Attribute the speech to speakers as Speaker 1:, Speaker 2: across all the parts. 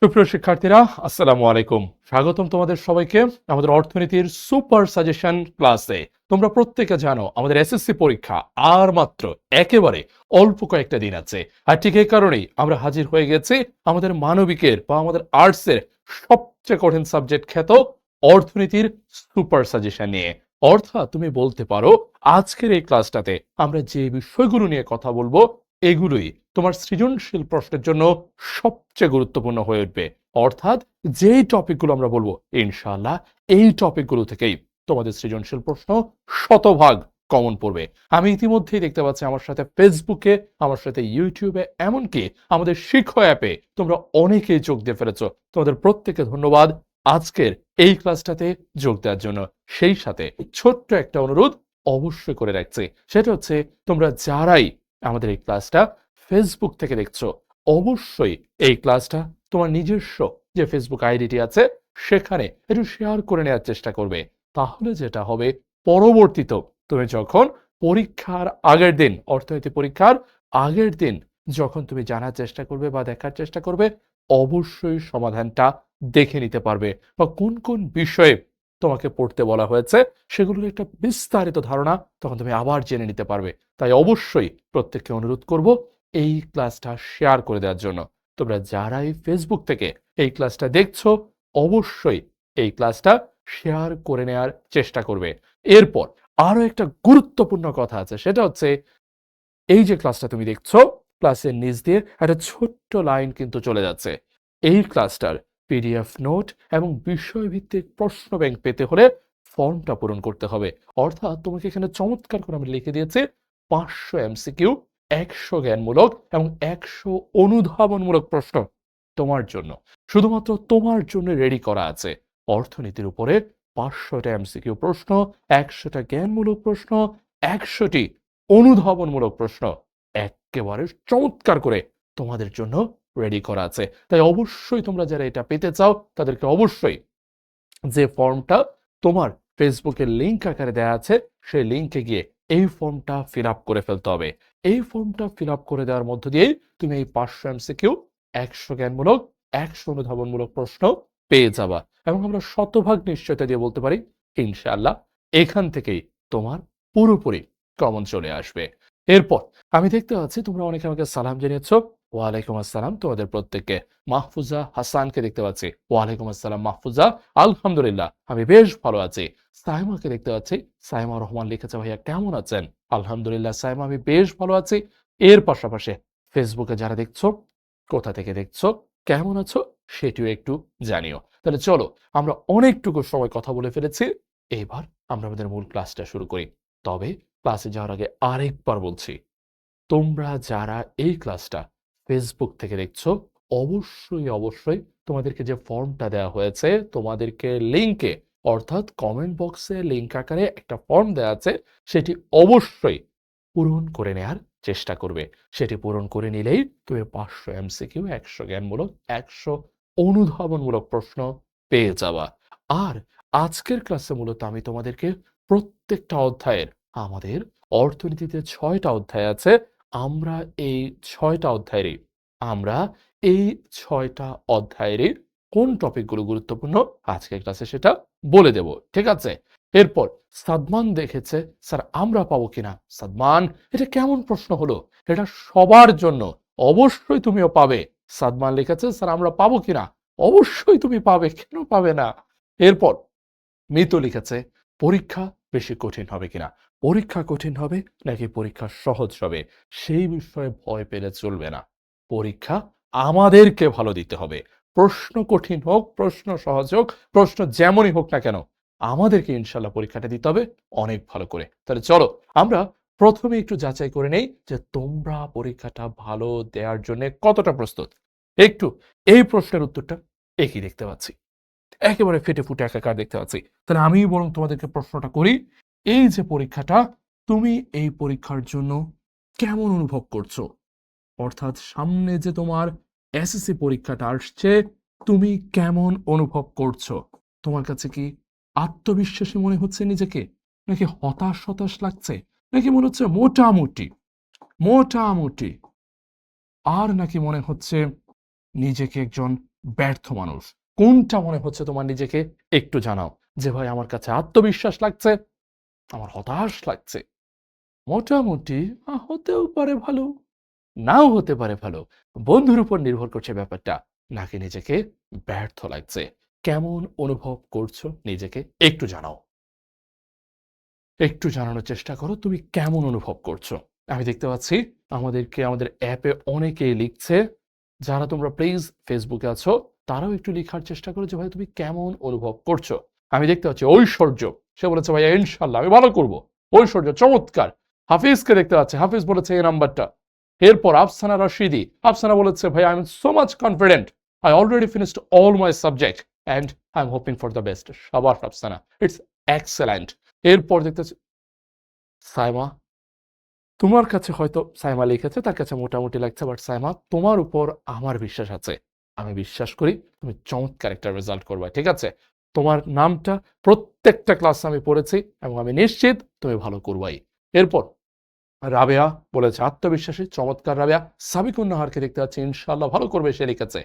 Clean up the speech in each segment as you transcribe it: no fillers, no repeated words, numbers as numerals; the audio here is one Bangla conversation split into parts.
Speaker 1: সুপ্রিয় শিক্ষার্থীরা, আসসালামু আলাইকুম। স্বাগতম তোমাদের সবাইকে আমাদের অর্থনীতির সুপার সাজেশন ক্লাসে। তোমরা প্রত্যেকে জানো আমাদের এসএসসি পরীক্ষা আর মাত্র একেবারে অল্প কয়েকটা দিন আছে। আর ঠিক এই কারণেই আমরা হাজির হয়ে গেছি আমাদের মানবিকের বা আমাদের আর্টসের সবচেয়ে কঠিন সাবজেক্ট খ্যাত অর্থনীতির সুপার সাজেশন নিয়ে। অর্থাৎ তুমি বলতে পারো আজকের এই ক্লাসটাতে আমরা যে বিষয়গুলো নিয়ে কথা বলবো এগুলোই তোমার সৃজনশীল প্রশ্নের জন্য সবচেয়ে গুরুত্বপূর্ণ হয়ে উঠবে। অর্থাৎ যেই টপিকগুলো আমরা বলবো ইনশাআল্লাহ এই টপিকগুলো থেকেই তোমাদের সৃজনশীল প্রশ্ন শতভাগ কমন পড়বে। আমি ইতিমধ্যেই দেখতে পাচ্ছি আমার সাথে ফেসবুকে, আমার সাথে ইউটিউবে, এমনকি আমাদের শিক্ষা অ্যাপে তোমরা অনেকেই যোগ দিয়ে ফেলেছো। তোমাদের প্রত্যেককে ধন্যবাদ আজকের এই ক্লাসটাতে যোগ দেওয়ার জন্য। সেই সাথে ছোট্ট একটা অনুরোধ অবশ্যই করে রাখছি, সেটা হচ্ছে তোমরা যারাই আমাদের এই ক্লাসটা ফেসবুক থেকে দেখছো অবশ্যই এই ক্লাসটা তোমার নিজস্ব যে ফেসবুক আইডিটি আছে সেখানে একটু শেয়ার করে নেওয়ার চেষ্টা করবে। তাহলে যেটা হবে, পরবর্তীতে তুমি যখন পরীক্ষার আগের দিন, অর্থনীতি পরীক্ষার আগের দিন যখন তুমি জানার চেষ্টা করবে বা দেখার চেষ্টা করবে, অবশ্যই সমাধানটা দেখে নিতে পারবে বা কোন কোন বিষয়ে তোমাকে পড়তে বলা হয়েছে সেগুলোর একটা বিস্তারিত ধারণা তখন তুমি আবার জেনে নিতে পারবে। তাই অবশ্যই প্রত্যেককে অনুরোধ করব এই ক্লাসটা শেয়ার করে দেওয়ার জন্য। তোমরা যারাই ফেসবুক থেকে এই ক্লাসটা দেখছো অবশ্যই এই ক্লাসটা শেয়ার করে নেওয়ার চেষ্টা করবে। এরপর আরো একটা গুরুত্বপূর্ণ কথা আছে, সেটা হচ্ছে এই যে ক্লাসটা তুমি দেখছো ক্লাসের নিচ দিয়ে একটা ছোট্ট লাইন কিন্তু চলে যাচ্ছে। এই ক্লাসটার পিডিএফ নোট এবং বিষয়ভিত্তিক প্রশ্ন ব্যাংক পেতে হলে ফর্মটা পূরণ করতে হবে। অর্থাৎ তোমাকে এখানে চমৎকার করে আমি লিখে দিয়েছি 500 এমসিকিউ, 100 জ্ঞানমূলক এবং 100 অনুধাবনমূলক প্রশ্ন তোমার জন্য, শুধুমাত্র তোমার জন্য রেডি করা আছে। অর্থনীতির উপরে 500টা এমসিকিউ প্রশ্ন, 100টা জ্ঞানমূলক প্রশ্ন, 100টি অনুধাবনমূলক প্রশ্ন একেবারে চমৎকার করে তোমাদের জন্য রেডি করা আছে। তাই অবশ্যই তোমরা যারা এটা পেতে চাও তাদেরকে অবশ্যই যে ফর্মটা তোমার ফেসবুকের লিংক আকারে দেওয়া আছে সেই লিংকে গিয়ে এই ফর্মটা ফিল আপ করে ফেলতে হবে। এই ফর্মটা ফিল আপ করে দেওয়ার মধ্য দিয়েই তুমি এই 500 এমসিকিউ, 100 জ্ঞানমূলক, 100 অনুধাবনমূলক প্রশ্ন পেয়ে যাবা। এবং আমরা শতভাগ নিশ্চয়তা দিয়ে বলতে পারি ইনশাআল্লাহ এখান থেকেই তোমার পুরোপুরি কমন চলে আসবে। এরপর আমি দেখতে পাচ্ছি তোমরা অনেকে আমাকে সালাম জানিয়েছো। ওয়ালাইকুম আসসালাম তোমাদের প্রত্যেককে। মাহফুজা হাসানকে দেখতে পাচ্ছি, ওয়ালাইকুম আসসালাম মাহফুজা। আলহামদুলিল্লাহ আমি বেশ ভালো আছি। সাইমাকে দেখতে পাচ্ছি, সাইমা রহমান লিখেছে ভাইয়া কেমন আছেন? আলহামদুলিল্লাহ সাইমা আমি বেশ ভালো আছি। এর পাশাপাশি ফেসবুকে যারা দেখছো, কোথা থেকে দেখছো, কেমন আছো সেটিও একটু জানিও। তাহলে চলো আমরা অনেকটুকু সময় কথা বলে ফেলেছি, এবার আমরা আমাদের মূল ক্লাসটা শুরু করি। তবে ক্লাসে যাওয়ার আগে আরেকবার বলছি, তোমরা যারা এই ক্লাসটা ফেসবুক থেকে দেখছো অবশ্যই অবশ্যই তোমাদেরকে যে ফর্মটা দেওয়া হয়েছে তোমাদেরকে লিংকে, অর্থাৎ কমেন্ট বক্সে লিংক আকারে একটা ফর্ম দেওয়া আছে, সেটি অবশ্যই পূরণ করে নেয়ার চেষ্টা করবে। সেটি পূরণ করে নিলেই তুমি 500 এমসিকিউ, 100 জ্ঞানমূলক, 100 অনুধাবনমূলক প্রশ্ন পেয়ে যাবা। আর আজকের ক্লাসে মূলত আমি তোমাদেরকে প্রত্যেকটা অধ্যায়ের, আমাদের অর্থনীতিতে 6টা অধ্যায় আছে, আমরা এই 6টা অধ্যায়েরই আমরা এই 6টা অধ্যায়েরই কোন টপিকগুলো গুরুত্বপূর্ণ আজকের ক্লাসে সেটা বলে দেব। ঠিক আছে? এরপর সাদমান দেখেছে স্যার আমরা পাবো কিনা। সাদমান এটা কেমন প্রশ্ন হলো? এটা সবার জন্য, অবশ্যই তুমিও পাবে। সাদমান লিখেছে স্যার আমরা পাবো কিনা। অবশ্যই তুমি পাবে, কেন পাবে না? এরপর মৃত লিখেছে পরীক্ষা বেশি কঠিন হবে কিনা। পরীক্ষা কঠিন হবে নাকি পরীক্ষা সহজ হবে সেই বিষয়ে ভয় পেলে চলবে না। পরীক্ষা আমাদেরকে ভালো দিতে হবে। প্রশ্ন কঠিন হোক, প্রশ্ন সহজ হোক, প্রশ্ন যেমনই হোক না কেন, আমাদেরকে ইনশাল্লাহ পরীক্ষাটা দিতে হবে অনেক ভালো করে। তাহলে চলো আমরা প্রথমে একটু যাচাই করে নেই যে তোমরা পরীক্ষাটা ভালো দেওয়ার জন্য কতটা প্রস্তুত। একটু এই প্রশ্নের উত্তরটা একই দেখতে পাচ্ছি, একেবারে ফেটে ফুটে একাকার দেখতে পাচ্ছি। তাহলে আমি বরং তোমাদেরকে প্রশ্নটা করি, এই যে পরীক্ষাটা, তুমি এই পরীক্ষার জন্য কেমন অনুভব করছো? অর্থাৎ সামনে যে তোমার এসএসসি পরীক্ষাটা আসছে, তুমি কেমন অনুভব করছো? তোমার কাছে কি আত্মবিশ্বাসী মনে হচ্ছে নিজেকে, নাকি হতাশ হতাশ লাগছে, নাকি মনে হচ্ছে মোটামুটি মোটামুটি, আর নাকি মনে হচ্ছে নিজেকে একজন ব্যর্থ মানুষ? কোনটা মনে হচ্ছে তোমার নিজেকে? একটু জানাও যে ভাই আমার কাছে আত্মবিশ্বাস লাগছে, আমার হতাশ লাগছে, মোটামুটি হতেও পারে ভালো, নাও হতে পারে ভালো। বন্ধুর উপর নির্ভর করছে ব্যাপারটা। নাকি নিজেকে ব্যর্থ লাগছে? কেমন অনুভব করছো নিজেকে? একটু জানাও। একটু জানানোর চেষ্টা করো তুমি কেমন অনুভব করছো। আমি দেখতে পাচ্ছি আমাদের অ্যাপে অনেকেই লিখছে। যারা তোমরা প্লিজ ফেসবুকে আছো, তারাও একটু লিখার চেষ্টা করো যে ভাই তুমি কেমন অনুভব করছো। আমি দেখতে পাচ্ছি ঐশ্বর্য, সে বলেছে ভাইয়া ইনশাল্লাহ আমি ভালো করব। ঐশ্বর্য চমৎকার। হাফিজকে দেখতে পাচ্ছি, হাফিজ বলেছে এই নাম্বারটা। এরপর আফসানা রশিদি, আফসানা বলেছে ভাই I am so much confident, I already finished all my subject and I am hoping for the best. সাবাশ আফসানা, ইটস এক্সেলেন্ট। এরপর দেখতে সাইমা, তোমার কাছে হয়তো সাইমা লিখেছে তার কাছে মোটামুটি লাগছে, বাট সাইমা তোমার উপর আমার বিশ্বাস আছে। আমি বিশ্বাস করি তুমি চমৎকার একটা রেজাল্ট করবে, ঠিক আছে? তোমার নামটা প্রত্যেকটা ক্লাসে আমি পড়েছি এবং আমি নিশ্চিত তুমি ভালো করবাই। এরপর রাবেয়া বলেছে আত্মবিশ্বাসী, চমৎকার রাবেয়া। সাবিকুন নাহারকে দেখতে পাচ্ছি ইনশাআল্লাহ ভালো করবে, সে লিখেছে।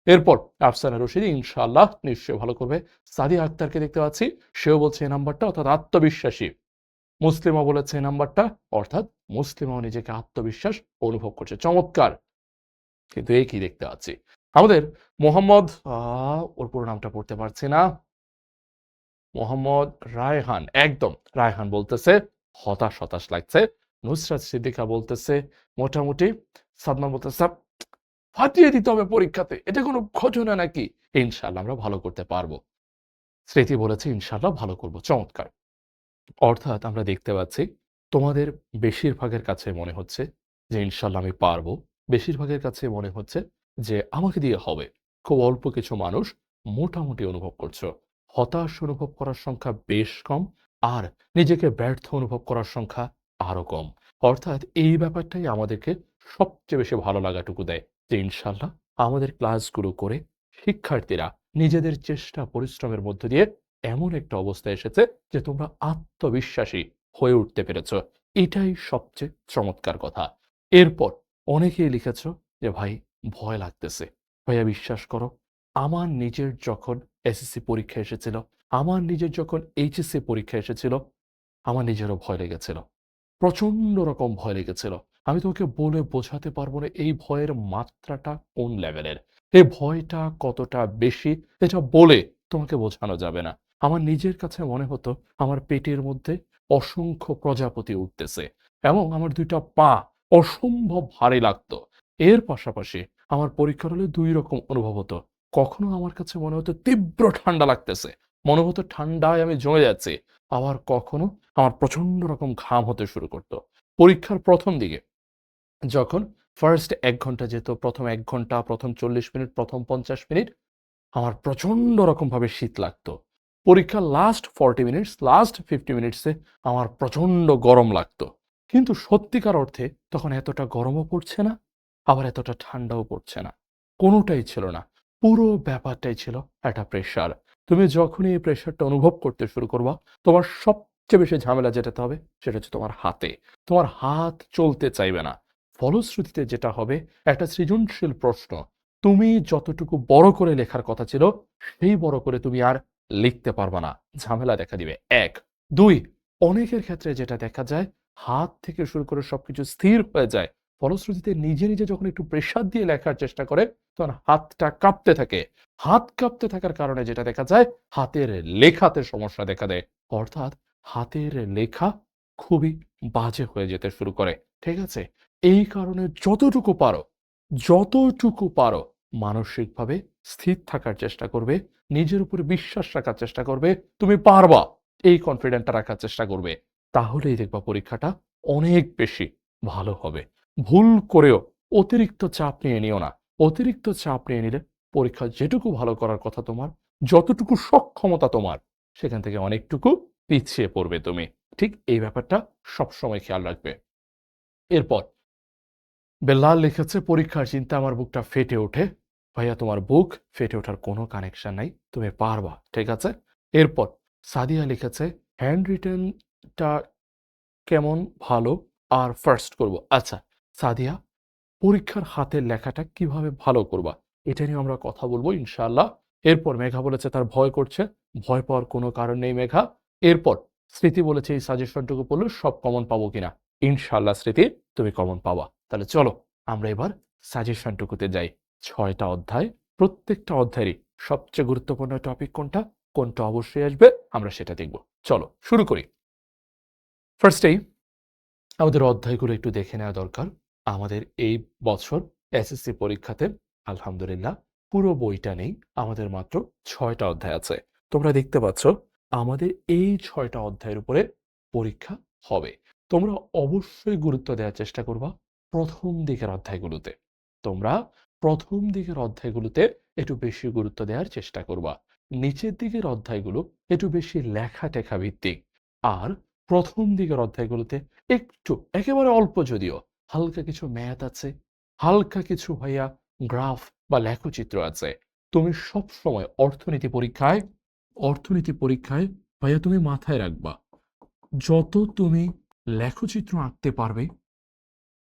Speaker 1: এরপর আফসানা রশিদি ইনশাআল্লাহ নিশ্চয়ই ভালো করবে। সাদিয়া আক্তারকে দেখতে পাচ্ছি, সেও বলছে এই নাম্বারটা অর্থাৎ আত্মবিশ্বাসী। মুসলিমা বলেছে এই নাম্বারটা অর্থাৎ মুসলিমাও নিজেকে আত্মবিশ্বাস অনুভব করছে, চমৎকার। কিন্তু এই কি দেখতে পাচ্ছি আমাদের মোহাম্মদ, ওর পুরো নামটা পড়তে পারছি না, মোহাম্মদ রায়হান, একদম রায়হান বলতেছে হতাশ হতাশ লাগছে। নুসরাত সিদ্দিকা বলতেছে মোটামুটি। সাদমান বলতেছে "স্যার, ফাটিয়ে দিতে হবে পরীক্ষাতে, এটা কোনো ঘটনা নাকি? ইনশাল্লাহ আমরা ভালো করতে পারবো। স্মৃতি বলেছে ইনশাল্লাহ ভালো করবো, চমৎকার। অর্থাৎ আমরা দেখতে পাচ্ছি তোমাদের বেশিরভাগের কাছে মনে হচ্ছে যে ইনশাল্লাহ আমি পারবো। বেশিরভাগের কাছে মনে হচ্ছে যে আমাকে দিয়ে হবে। খুব অল্প কিছু মানুষ মোটামুটি অনুভব করছো। হতাশ অনুভব করার সংখ্যা বেশ কম, আর নিজেকে ব্যর্থ অনুভব করার সংখ্যা আরো কম। অর্থাৎ এই ব্যাপারটাই আমাদেরকে সবচেয়ে বেশি ভালো লাগাটুকু দেয় যে ইনশাল্লাহ আমাদের ক্লাসগুলো করে শিক্ষার্থীরা নিজেদের চেষ্টা পরিশ্রমের মধ্য দিয়ে এমন একটা অবস্থায় এসেছে যে তোমরা আত্মবিশ্বাসী হয়ে উঠতে পেরেছ। এটাই সবচেয়ে চমৎকার কথা। এরপর অনেকেই লিখেছ যে ভাই ভয় লাগতেছে। ভাইয়া বিশ্বাস করো, আমার নিজের যখন এসএসসি পরীক্ষা এসেছিল, আমার নিজের যখন এইচএসসি পরীক্ষা এসেছিল, আমার নিজেরও ভয় লেগেছিল। প্রচন্ড রকম ভয় লেগেছিল। আমি তোমাকে বলে বোঝাতে পারবো না এই ভয়ের মাত্রাটা কোন লেভেলের। এই ভয়টা কতটা বেশি এটা বলে তোমাকে বোঝানো যাবে না। আমার নিজের কাছে মনে হতো আমার পেটের মধ্যে অসংখ্য প্রজাপতি উঠতেছে এবং আমার ২ টা পা অসম্ভব ভারী লাগতো। এর পাশাপাশি আমার পরীক্ষার হলে ২ রকম অনুভব হতো। কখনো আমার কাছে মনে হতো তীব্র ঠান্ডা লাগতেছে। মনে হতো ঠান্ডায় আমি জমে যাচ্ছি। আবার কখনো আমার প্রচন্ড রকম ঘাম হতে শুরু করত। পরীক্ষার ১ম দিকে যখন ফার্স্ট ১ ঘন্টা যেত, ১ম ১ ঘন্টা, ১ম ৪০ মিনিট, ১ম ৫০ মিনিট আমার প্রচন্ড রকমভাবে শীত লাগতো। পরীক্ষার লাস্ট 40 মিনিটস, লাস্ট 50 মিনিটসে আমার প্রচন্ড গরম লাগতো। কিন্তু সত্যিকার অর্থে তখন এতটা গরমও পড়ছে না, আবার এতটা ঠান্ডাও পড়ছে না। কোনোটাই ছিল না। পুরো ব্যাপারটাই ছিল একটা প্রেশার। তুমি যখনই এই প্রেশারটা অনুভব করতে শুরু করবা, তোমার সবচেয়ে বেশি ঝামেলা যেটাতে হবে সেটা হচ্ছে তোমার হাতে। তোমার হাত চলতে চাইবে না। ফলশ্রুতিতে যেটা হবে, একটা সৃজনশীল প্রশ্ন তুমি যতটুকু বড় করে লেখার কথা ছিল, সেই বড় করে তুমি আর লিখতে পারবা না। ঝামেলা দেখা দিবে ১। ২, অনেকের ক্ষেত্রে যেটা দেখা যায়, হাত থেকে শুরু করে সবকিছু স্থির হয়ে যায়। ফলশ্রুতিতে নিজে, নিজে যখন একটু প্রেশার দিয়ে লেখার চেষ্টা করে, তখন হাতটা কাঁপতে থাকে। হাত কাঁপতে থাকার কারণে যেটা দেখা যায়, হাতের লেখাতে সমস্যা দেখা দেয়। অর্থাৎ হাতের লেখা খুবই বাজে হয়ে যেতে শুরু করে। ঠিক আছে? এই কারণে যতটুকু পারো মানসিকভাবে স্থির থাকার চেষ্টা করবে, নিজের উপরে বিশ্বাস রাখার চেষ্টা করবে, তুমি পারবা। এই কনফিডেন্টটা রাখার চেষ্টা করবে। তাহলেই দেখবা পরীক্ষাটা অনেক বেশি ভালো হবে। ভুল করেও অতিরিক্ত চাপ নিয়ে নিও না। অতিরিক্ত চাপ নিয়ে নিলে পরীক্ষা যেটুকু ভালো করার কথা তোমার, যতটুকু সক্ষমতা তোমার, সেখান থেকে অনেকটুকু পিছিয়ে পড়বে তুমি। ঠিক এই ব্যাপারটা সবসময় খেয়াল রাখবে। এরপর বেল্লাল লিখেছে পরীক্ষার চিন্তায় আমার বুকটা ফেটে ওঠে। ভাইয়া তোমার বুক ফেটে ওঠার কোনো কানেকশন নাই। তুমি পারবা। ঠিক আছে? এরপর সাদিয়া লিখেছে হ্যান্ড রিটেনটা কেমন ভালো আর ফার্স্ট করব। আচ্ছা সাদিয়া, পরীক্ষার হাতের লেখাটা কিভাবে ভালো করবা? এটা নিয়ে আমরা কথা বলবো ইনশাআল্লাহ। এরপর মেঘা বলেছে তার ভয় করছে। ভয় পাওয়ার কোনো কারণ নেই মেঘা। এরপর স্মৃতি বলেছে এই সাজেশনটুকু পড়লে সব কমন পাবো কিনা। ইনশাআল্লাহ স্মৃতি তুমি কমন পাবা। তাহলে চলো আমরা এবার সাজেশনটুকুতে যাই। ৬টা অধ্যায়, প্রত্যেকটা অধ্যায়েরই সবচেয়ে গুরুত্বপূর্ণ টপিক কোনটা, কোনটা অবশ্যই আসবে আমরা সেটা দেখব। চলো শুরু করি। ফার্স্টেই আমাদের অধ্যায়গুলো একটু দেখে নেওয়া দরকার। আমাদের এই বছর এসএসসি পরীক্ষাতে আলহামদুলিল্লাহ পুরো বইটা নেই। আমাদের মাত্র ৬টা অধ্যায় আছে। তোমরা দেখতে পাচ্ছ আমাদের এই ৬টা অধ্যায়ের উপরে পরীক্ষা হবে। তোমরা অবশ্যই গুরুত্ব দেওয়ার চেষ্টা করবা ১ম দিকের অধ্যায়গুলোতে। তোমরা ১ম দিকের অধ্যায়গুলোতে একটু বেশি গুরুত্ব দেওয়ার চেষ্টা করবা। নিচের দিকের অধ্যায়গুলো একটু বেশি লেখা-টেখা ভিত্তিক। আর ১ম দিকের অধ্যায়গুলোতে একটু একেবারে অল্প যদিও হালকা কিছু ম্যাথ আছে, হালকা কিছু ভাইয়া গ্রাফ বা লেখচিত্র আছে। তুমি সবসময় অর্থনীতি পরীক্ষায় ভাইয়া তুমি মাথায় রাখবা, যত তুমি লেখচিত্র আঁকতে পারবে,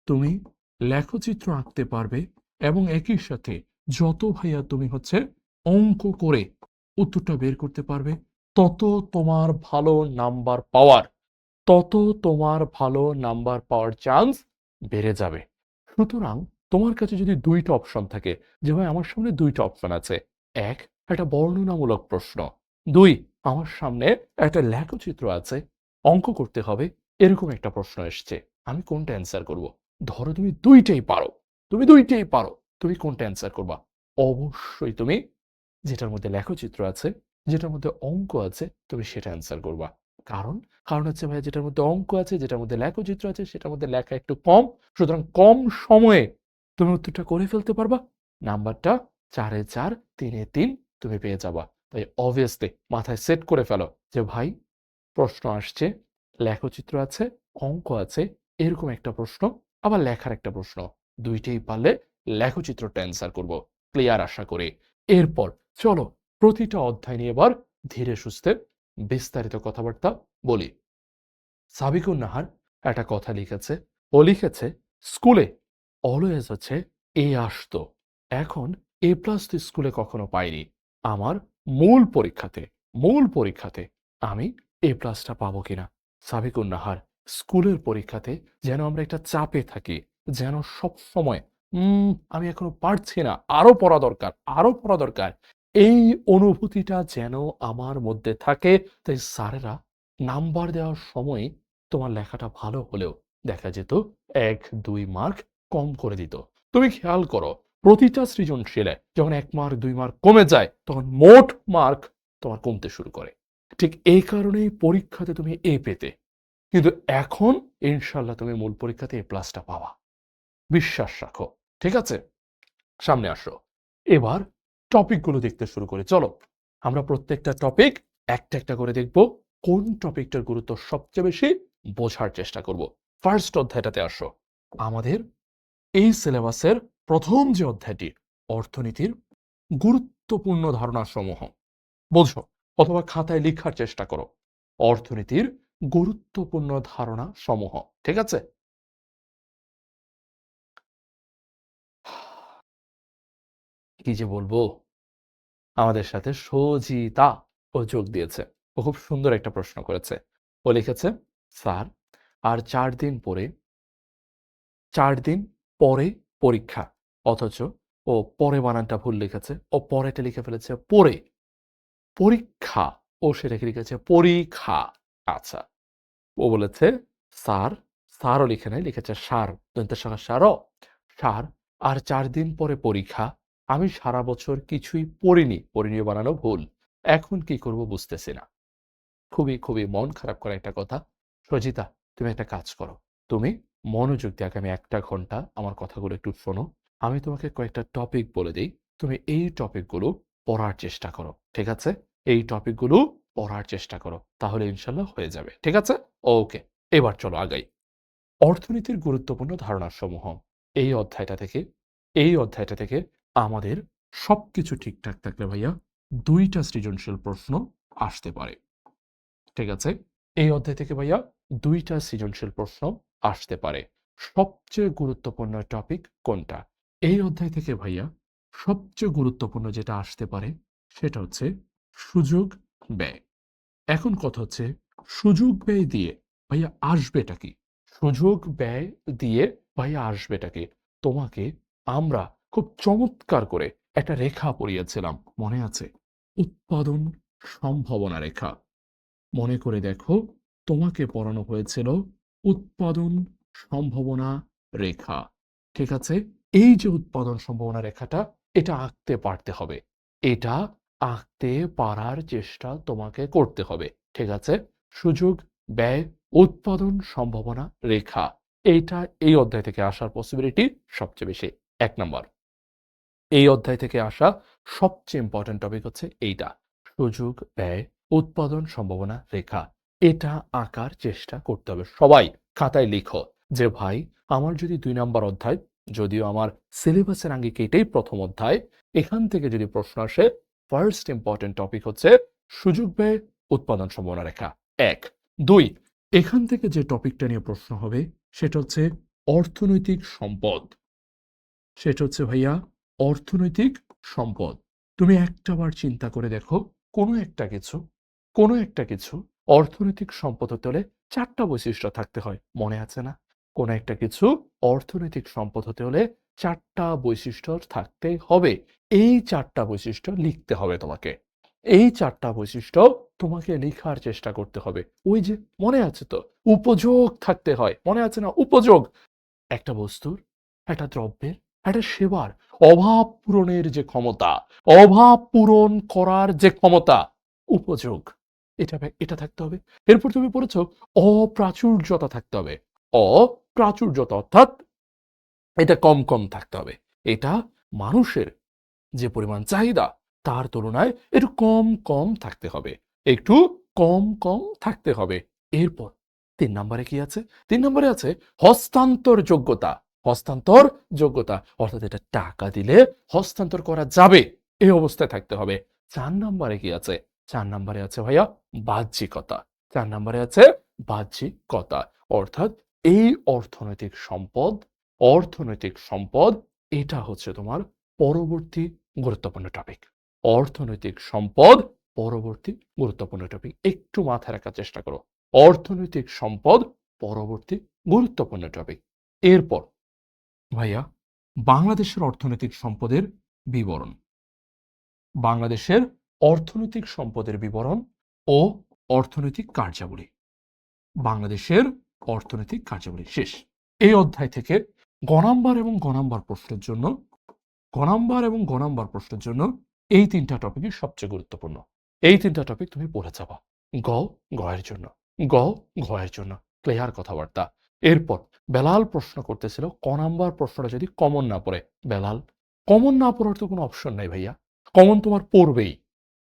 Speaker 1: তুমি লেখচিত্র আঁকতে পারবে এবং একই সাথে যত ভাইয়া তুমি হচ্ছে অঙ্ক করে উত্তরটা বের করতে পারবে, তত তোমার ভালো নাম্বার পাওয়ার তত তোমার ভালো নাম্বার পাওয়ার চান্স বেড়ে যাবে। সুতরাং তোমার কাছে যদি ২টা অপশন থাকে যে ভাই আমার সামনে ২টা অপশন আছে। ১ একটা বর্ণনামূলক প্রশ্ন, ২ আমার সামনে একটা লেখচিত্র আছে, অঙ্ক করতে হবে, এরকম একটা প্রশ্ন এসছে। আমি কোনটা অ্যান্সার করব? ধরো তুমি ২টাই পারো। তুমি কোনটা অ্যান্সার করবা? অবশ্যই তুমি যেটার মধ্যে লেখচিত্র আছে, যেটার মধ্যে অঙ্ক আছে, তুমি সেটা অ্যান্সার করবা। কারণ কারণ হচ্ছে ভাইয়া যেটার মধ্যে অঙ্ক আছে, যেটার মধ্যে লেখচিত্র আছে, সেটার মধ্যে লেখা একটু কম। সুতরাং কম সময়ে তুমি উত্তরটা করে ফেলতে পারবা। নাম্বারটা ৪ এ ৪, ৩ এ ৩ তুমি পেয়ে যাবা। তাই obviously মাথায় সেট করে ফেলো যে ভাই প্রশ্ন আসছে, লেখচিত্র আছে, অঙ্ক আছে, এরকম একটা প্রশ্ন, আবার লেখার একটা প্রশ্ন। ২টেই পারলে লেখচিত্রটা অ্যান্সার করব। ক্লিয়ার আশা করি। এরপর চলো প্রতিটা অধ্যায় নিয়ে এবার ধীরে সুস্থে বিস্তারিত কথাবার্তা বলি। সাবিকুন নাহার একটা কথা লিখেছে। ও লিখেছে স্কুলে অলওয়েজ হচ্ছে এ আসতো। এখন এ প্লাস তো স্কুলে কখনো পাইনি। আমার মূল পরীক্ষাতে মূল পরীক্ষাতে আমি এ প্লাসটা পাবো কিনা। সাবিকুন নাহার স্কুলের পরীক্ষাতে যেন আমরা একটা চাপে থাকি, যেন সব সময় আমি এখনো পারছি না, আরো পড়া দরকার, আরো পড়া দরকার। এই অনুভূতিটা যেন আমার মধ্যে থাকে। তাই স্যারেরা নাম্বার দেওয়ার সময় তোমার লেখাটা ভালো হলেও দেখা যেত ১-২ মার্ক কম করে দিত। তুমি খেয়াল করো প্রতিটা সৃজনশীলে যখন ১ মার্ক ২ মার্ক কমে যায় তখন মোট মার্ক তোমার কমতে শুরু করে। ঠিক এই কারণেই পরীক্ষাতে তুমি এ পেতে। কিন্তু এখন ইনশাআল্লাহ তুমি মূল পরীক্ষাতে এ প্লাসটা পাবা। বিশ্বাস রাখো। ঠিক আছে? সামনে আসো। এবার টপিকগুলো দেখতে শুরু করি। চলো আমরা প্রত্যেকটা টপিক একটা, একটা করে দেখব। কোন টপিকটার গুরুত্ব সবচেয়ে বেশি বোঝার চেষ্টা করব। ফার্স্ট অধ্যায়টাতে আসো। আমাদের এই সিলেবাসের ১ম যে অধ্যায়টি অর্থনীতির গুরুত্বপূর্ণ ধারণাসমূহ। বোঝো অথবা খাতায় লিখার চেষ্টা করো। অর্থনীতির গুরুত্বপূর্ণ ধারণা সমূহ। ঠিক আছে? কি যে বলবো? আমাদের সাথে সজিতা ও যোগ দিয়েছে। ও খুব সুন্দর একটা প্রশ্ন করেছে। ও লিখেছে, "স্যার আর ৪ দিন পরে ৪ দিন পরে পরীক্ষা।" অথচ ও পরে বানানটা ভুল লিখেছে। ও পরেটা লিখে ফেলেছে পড়ে। পরীক্ষা। ও সেটাকে লিখেছে পরিখা। আচ্ছা। ও বলেছে, "স্যার", স্যারও লিখে নাই, লিখেছে সার। দন্তের সঙ্গে সার। সার আর ৪ দিন পরে পরীক্ষা। আমি সারা বছর কিছুই পড়িনি। পড়িনি বানানো ভুল। এখন কি করব বুঝতেছি না। খুবই মন খারাপ করা একটা কথা। সজিতা, তুমি একটা কাজ করো। তুমি মনোযোগ দিয়ে আগামী ১ টা ঘন্টা আমার কথাগুলো একটু শোনো। আমি তোমাকে কয়েকটা টপিক বলে দেই। তুমি এই টপিকগুলো পড়ার চেষ্টা করো। ঠিক আছে? এই টপিকগুলো পড়ার চেষ্টা করো। তাহলে ইনশাআল্লাহ হয়ে যাবে। ঠিক আছে? ওকে। এবার চলো আগাই। অর্থনীতির গুরুত্বপূর্ণ ধারণাসমূহ। এই অধ্যায়টা থেকে এই অধ্যায়টা থেকে আমাদের সবকিছু ঠিকঠাক থাকলে ভাইয়া ২ টা সৃজনশীল প্রশ্ন আসতে পারে। ঠিক আছে? এই অধ্যায় থেকে ভাইয়া ২ টা সৃজনশীল প্রশ্ন আসতে পারে। সবচেয়ে গুরুত্বপূর্ণ টপিক কোনটা? এই অধ্যায় থেকে ভাইয়া সবচেয়ে গুরুত্বপূর্ণ যেটা আসতে পারে সেটা হচ্ছে সুযোগ ব্যয়। এখন কথা হচ্ছে সুযোগ ব্যয় দিয়ে ভাইয়া আসবেটা কি? সুযোগ ব্যয় দিয়ে ভাইয়া আসবেটা কি? তোমাকে আমরা খুব চমৎকার করে একটা রেখা পড়িয়েছিলাম, মনে আছে? উৎপাদন সম্ভাবনা রেখা। মনে করে দেখো, তোমাকে পড়ানো হয়েছিল উৎপাদন সম্ভাবনা রেখা। ঠিক আছে? এই যে উৎপাদন সম্ভাবনা রেখাটা, এটা আঁকতে পারতে হবে। এটা আঁকতে পারার চেষ্টা তোমাকে করতে হবে। ঠিক আছে? সুযোগ, ব্যয়, উৎপাদন সম্ভাবনা রেখা। এইটা এই অধ্যায় থেকে আসার পসিবিলিটি সবচেয়ে বেশি। ১ নাম্বার। এই অধ্যায় থেকে আসা সবচেয়ে ইম্পর্টেন্ট টপিক হচ্ছে এইটা। সুযোগ, ব্যয়, উৎপাদন সম্ভাবনা রেখা। এটা আঁকার চেষ্টা করতে হবে। সবাই খাতায় লিখো যে ভাই, আমার যদি ২ নাম্বার অধ্যায়, যদিও আমার সিলেবাসের আঙ্গিকে এটাই ১ম অধ্যায়, এখান থেকে যদি প্রশ্ন আসে, ফার্স্ট ইম্পর্টেন্ট টপিক হচ্ছে সুযোগ, ব্যয়, উৎপাদন সম্ভাবনা রেখা ১। ২, এখান থেকে যে টপিকটা নিয়ে প্রশ্ন হবে সেটা হচ্ছে অর্থনৈতিক সম্পদ। সেটা হচ্ছে ভাইয়া অর্থনৈতিক সম্পদ। তুমি একটাবার চিন্তা করে দেখো, কোনো একটা কিছু, কোনো একটা কিছু অর্থনৈতিক সম্পদ হতে হলে ৪ টা বৈশিষ্ট্য থাকতে হয়। মনে আছে না? কোনো একটা কিছু অর্থনৈতিক সম্পদ হতে হলে ৪ টা বৈশিষ্ট্য থাকতেই হবে। এই ৪ টা বৈশিষ্ট্য লিখতে হবে তোমাকে। এই ৪ টা বৈশিষ্ট্য তোমাকে লিখার চেষ্টা করতে হবে। ওই যে মনে আছে তো? উপযোগ থাকতে হয়। মনে আছে না? উপযোগ। একটা বস্তুর, একটা দ্রব্যের, একটা সেবার অভাব পূরণের যে ক্ষমতা, অভাব পূরণ করার যে ক্ষমতা, উপযোগ, এটা থাকতে হবে। এরপর তুমি পড়েছ অপ্রাচুর্যতা থাকতে হবে। অপ্রাচুর্যতা অর্থাৎ এটা কম, কম থাকতে হবে। এটা মানুষের যে পরিমাণ চাহিদা তার তুলনায় একটু কম, কম থাকতে হবে। একটু কম, কম থাকতে হবে। এরপর ৩ নাম্বারে কি আছে? ৩ নম্বরে আছে হস্তান্তর যোগ্যতা। হস্তান্তর যোগ্যতা অর্থাৎ এটা টাকা দিলে হস্তান্তর করা যাবে, এই অবস্থায় থাকতে হবে। ৪ নাম্বারে কি আছে? ৪ নাম্বারে আছে ভাইয়া বাহ্যিকতা। ৪ নাম্বারে আছে বাহ্যিকতা। অর্থাৎ এই অর্থনৈতিক সম্পদ, অর্থনৈতিক সম্পদ এটা হচ্ছে তোমার পরবর্তী গুরুত্বপূর্ণ টপিক। অর্থনৈতিক সম্পদ পরবর্তী গুরুত্বপূর্ণ টপিক। একটু মাথায় রাখার চেষ্টা করো। অর্থনৈতিক সম্পদ পরবর্তী গুরুত্বপূর্ণ টপিক। এরপর ভাইয়া বাংলাদেশের অর্থনৈতিক সম্পদের বিবরণ। বাংলাদেশের অর্থনৈতিক সম্পদের বিবরণ ও অর্থনৈতিক কার্যাবলী। বাংলাদেশের অর্থনৈতিক কার্যাবলী শেষ। এই অধ্যায় থেকে গ নাম্বার এবং গ নাম্বার প্রশ্নের জন্য, গ নাম্বার এবং গ নাম্বার প্রশ্নের জন্য এই ৩ টা টপিকই সবচেয়ে গুরুত্বপূর্ণ। এই ৩ টা টপিক তুমি পড়ে যাবা। গ, গ এর জন্য, গ, ঘ এর জন্য। ক্লিয়ার কথাবার্তা। এরপর বেলাল প্রশ্ন করতেছিল ক নাম্বার প্রশ্নটা যদি কমন না পড়ে। বেলাল, কমন না পড়ার তো কোনো অপশন নাই ভাইয়া। কমন তোমার পড়বেই।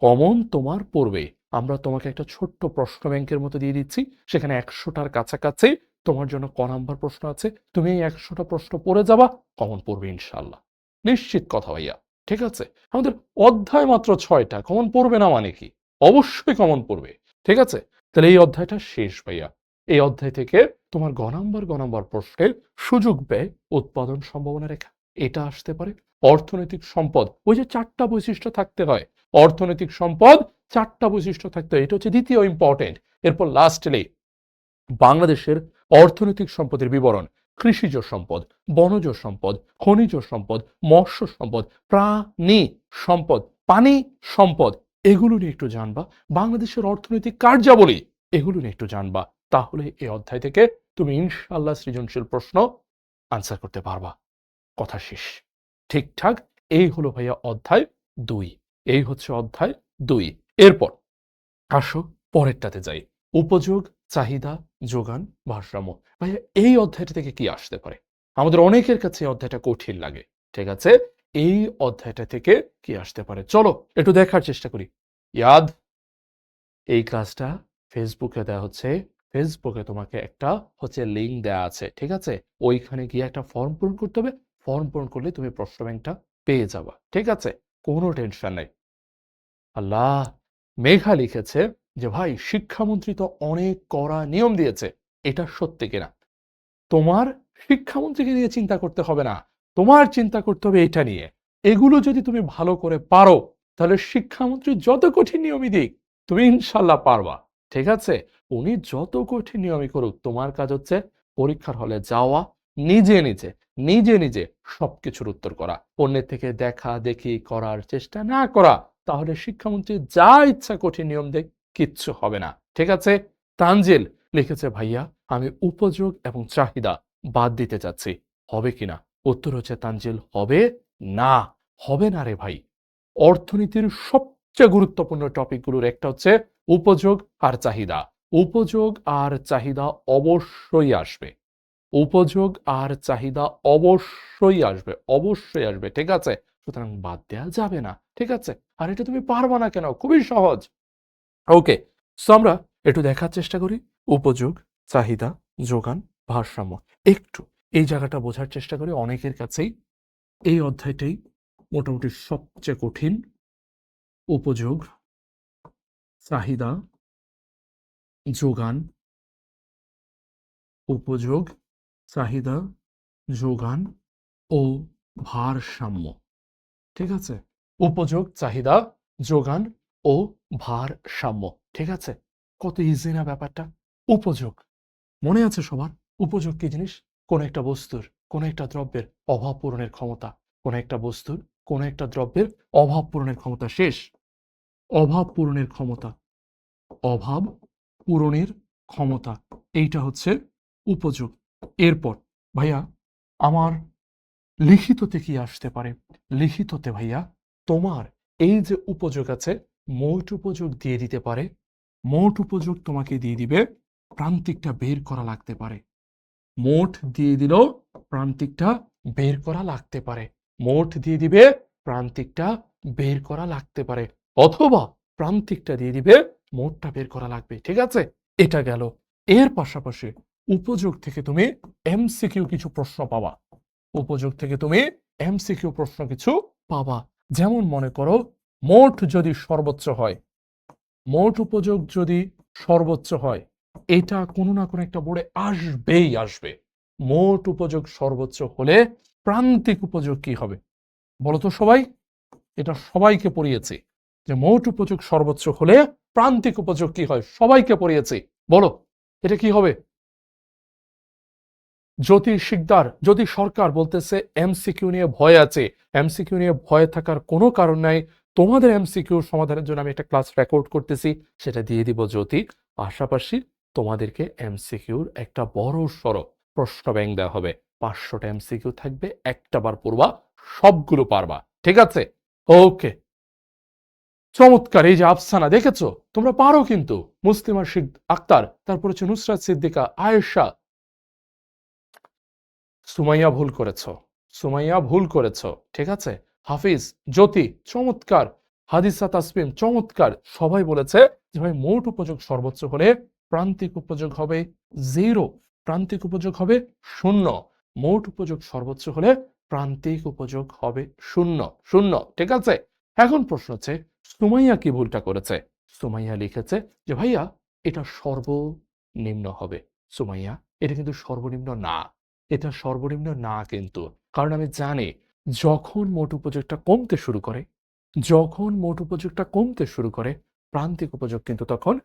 Speaker 1: কমন তোমার পড়বেই। আমরা তোমাকে একটা ছোট্ট প্রশ্ন ব্যাংকের মতো দিয়ে দিচ্ছি। সেখানে ১০০ টার কাছাকাছি তোমার জন্য ক নাম্বার প্রশ্ন আছে। তুমি এই ১০০ টা প্রশ্ন পড়ে যাবা, কমন পড়বে ইনশাআল্লাহ। নিশ্চিত কথা ভাইয়া। ঠিক আছে? আমাদের অধ্যায় মাত্র ৬ টা। কমন পড়বে না মানে কি? অবশ্যই কমন পড়বে। ঠিক আছে? তাহলে এই অধ্যায়টা শেষ ভাইয়া। এই অধ্যায় থেকে তোমার গ নাম্বার প্রশ্নের সুযোগ ব্যয়, উৎপাদন সম্ভাবনা রেখা এটা আসতে পারে। অর্থনৈতিক সম্পদ, ওই যে ৪ টা বৈশিষ্ট্য থাকতে হয়। অর্থনৈতিক সম্পদ ৪ টা বৈশিষ্ট্য থাকতে হয়। এটা হচ্ছে দ্বিতীয় ইম্পর্টেন্ট। এরপর লাস্টলি বাংলাদেশের অর্থনৈতিক সম্পদের বিবরণ। কৃষিজ সম্পদ, বনজ সম্পদ, খনিজ সম্পদ, মৎস্য সম্পদ, প্রাণী সম্পদ, পানি সম্পদ, এগুলো নিয়ে একটু জানবা। বাংলাদেশের অর্থনৈতিক কার্যাবলী, এগুলো নিয়ে একটু জানবা। তাহলে এই অধ্যায় থেকে তুমি ইনশাআল্লাহ সৃজনশীল প্রশ্ন আনসার করতে পারবা। কথা শেষ। ঠিকঠাক? এই হলো ভাইয়া অধ্যায় ২। এই হচ্ছে অধ্যায় ২। এরপর আসো পরেরটাতে যাই। উপযোগ, চাহিদা, যোগান, ভারসাম্য। ভাইয়া এই অধ্যায়টা থেকে কি আসতে পারে? আমাদের অনেকের কাছে এই অধ্যায়টা কঠিন লাগে। ঠিক আছে? এই অধ্যায়টা থেকে কি আসতে পারে? চলো একটু দেখার চেষ্টা করি। ইয়াদ, এই ক্লাসটা ফেসবুকে দেয়া হচ্ছে। ফেসবুকে তোমাকে একটা হচ্ছে লিঙ্ক দেয়া আছে। ঠিক আছে? ওইখানে গিয়ে একটা ফর্ম পূরণ করতে হবে। ফর্ম পূরণ করলে তুমি প্রশ্ন ব্যাংকটা পেয়ে যাবা। ঠিক আছে? কোনো টেনশন নাই। আল্লাহ! মেঘা লিখেছে যে, "ভাই শিক্ষামন্ত্রী তো অনেক কড়া নিয়ম দিয়েছে। এটা সত্যি কিনা?" তোমার শিক্ষামন্ত্রীকে নিয়ে চিন্তা করতে হবে না। তোমার চিন্তা করতে হবে এইটা নিয়ে। এগুলো যদি তুমি ভালো করে পারো তাহলে শিক্ষামন্ত্রী যত কঠিন নিয়মই দিক তুমি ইনশাল্লাহ পারবা। ঠিক আছে? উনি যত কঠিন নিয়মই করুক, তোমার কাজ হচ্ছে পরীক্ষার হলে যাওয়া, নিজে নিজে নিজে নিজে সবকিছুর উত্তর করা, অন্যের থেকে দেখা দেখি করার চেষ্টা না করা। তাহলে শিক্ষামন্ত্রী যা ইচ্ছা কঠিন নিয়ম দেখ, কিচ্ছু হবে না। ঠিক আছে? তানজিল লিখেছে, ভাইয়া আমি উপযোগ এবং চাহিদা বাদ দিতে চাচ্ছি, হবে কিনা? উত্তর হচ্ছে তানজিল, হবে না। হবে না রে ভাই। অর্থনীতির সবচেয়ে গুরুত্বপূর্ণ টপিকগুলোর একটা হচ্ছে উপযোগ আর চাহিদা। উপযোগ আর চাহিদা অবশ্যই আসবে। উপযোগ আর চাহিদা অবশ্যই আসবে, অবশ্যই আসবে। ঠিক আছে? সুতরাং বাদ দেওয়া যাবে না। ঠিক আছে? আর এটা তুমি পারবা না কেন? খুবই সহজ। ওকে, সো আমরা একটু দেখার চেষ্টা করি উপযোগ, চাহিদা, যোগান, ভারসাম্য। একটু এই জায়গাটা বোঝার চেষ্টা করি। অনেকের কাছেই এই অধ্যায়টাই মোটামুটি সবচেয়ে কঠিন। উপযোগ, চাহিদা, যোগান, উপযোগ, চাহিদা, যোগান ও ভারসাম্য। ঠিক আছে? উপযোগ, চাহিদা, যোগান ও ভারসাম্য। ঠিক আছে? কত ইজি না ব্যাপারটা? উপযোগ মনে আছে সবার? উপযোগ কি জিনিস? কোন একটা বস্তুর, কোন একটা দ্রব্যের অভাব পূরণের ক্ষমতা। কোন একটা বস্তুর, কোন একটা দ্রব্যের অভাব পূরণের ক্ষমতা। শেষ। অভাব পূরণের ক্ষমতা, অভাব পূরণের ক্ষমতা, এইটা হচ্ছে উপযোগ। এরপর ভাইয়া আমার লিখিততে কি আসতে পারে? লিখিততে ভাইয়া তোমার এই যে উপযোগ আছে, মোট উপযোগ দিয়ে দিতে পারে। মোট উপযোগ তোমাকে দিয়ে দিবে, প্রান্তিকটা বের করা লাগতে পারে। মোট দিয়ে দিল, প্রান্তিকটা বের করা লাগতে পারে। মোট দিয়ে দিবে, প্রান্তিকটা বের করা লাগতে পারে। অথবা প্রান্তিকটা দিয়ে দিবে, মোটটা বের করা লাগবে। ঠিক আছে? এটা গেল। এর পাশাপাশি উপযোগ থেকে তুমি এমসিকিউ কিছু প্রশ্ন পাবা। উপযোগ থেকে তুমি এমসিকিউ প্রশ্ন কিছু পাবা। যেমন মনে করো, মোট যদি সর্বোচ্চ হয়, মোট উপযোগ যদি সর্বোচ্চ হয়, এটা কোনো না কোনো একটা বোর্ডে আসবেই আসবে। মোট উপযোগ সর্বোচ্চ হলে প্রান্তিক উপযোগ কি হবে বলো তো সবাই? এটা সবাইকে পড়িয়েছি যে মোট উপযোগ সর্বোচ্চ হলে প্রান্তিক উপযোগ কি হয়, সবাইকে পড়িয়েছি। বলো এটা কি হবে? জ্যোতি শিকদার, জ্যোতি সরকার বলতেছে এমসিকিউ নিয়ে ভয় আছে। এমসিকিউ নিয়ে ভয় থাকার কোনো কারণ নাই। তোমাদের এমসিকিউ সমাধানের জন্য আমি একটা ক্লাস রেকর্ড করতেছি, সেটা দিয়ে দিব জ্যোতি। পাশাপাশি তোমাদেরকে এমসিকিউর একটা বড় সড়ো প্রশ্ন ব্যাংক দেওয়া হবে। 500টা এমসিকিউ থাকবে, একটা বার পড়বা, সবগুলো পারবা। ঠিক আছে? ওকে, চমৎকার। এই যে আফসানা, দেখেছো তোমরা পারো কিন্তু। মুসলিমা আক্তার, তারপর হচ্ছে নুসরাত সিদ্দিকা, আয়েশা, সুমাইয়া ভুল করেছ, সুমাইয়া ভুল করেছ। ঠিক আছে? হাফিজ, জ্যোতি চমৎকার, হাদিসা তাসমিম চমৎকার। সবাই বলেছে যে ভাই মোট উপযোগ সর্বোচ্চ হলে প্রান্তিক উপযোগ হবে 0, প্রান্তিক উপযোগ হবে 0। মোট উপযোগ সর্বোচ্চ হলে প্রান্তিক উপযোগ হবে 0, 0। ঠিক আছে? এখন প্রশ্ন হচ্ছে সুমাইয়া কি ভুলটা করেছে? সুমাইয়া লিখেছে যে ভাইয়া এটা সর্বনিম্ন হবে। সুমাইয়া, এটা কিন্তু সর্বনিম্ন না। এটা সর্বনিম্ন না কিন্তু। কারণ আমি জানি যখন মোট উপযোগটা কমতে শুরু করে, যখন মোট উপযোগটা কমতে শুরু করে, প্রান্তিক উপযোগ কিন্তু তখন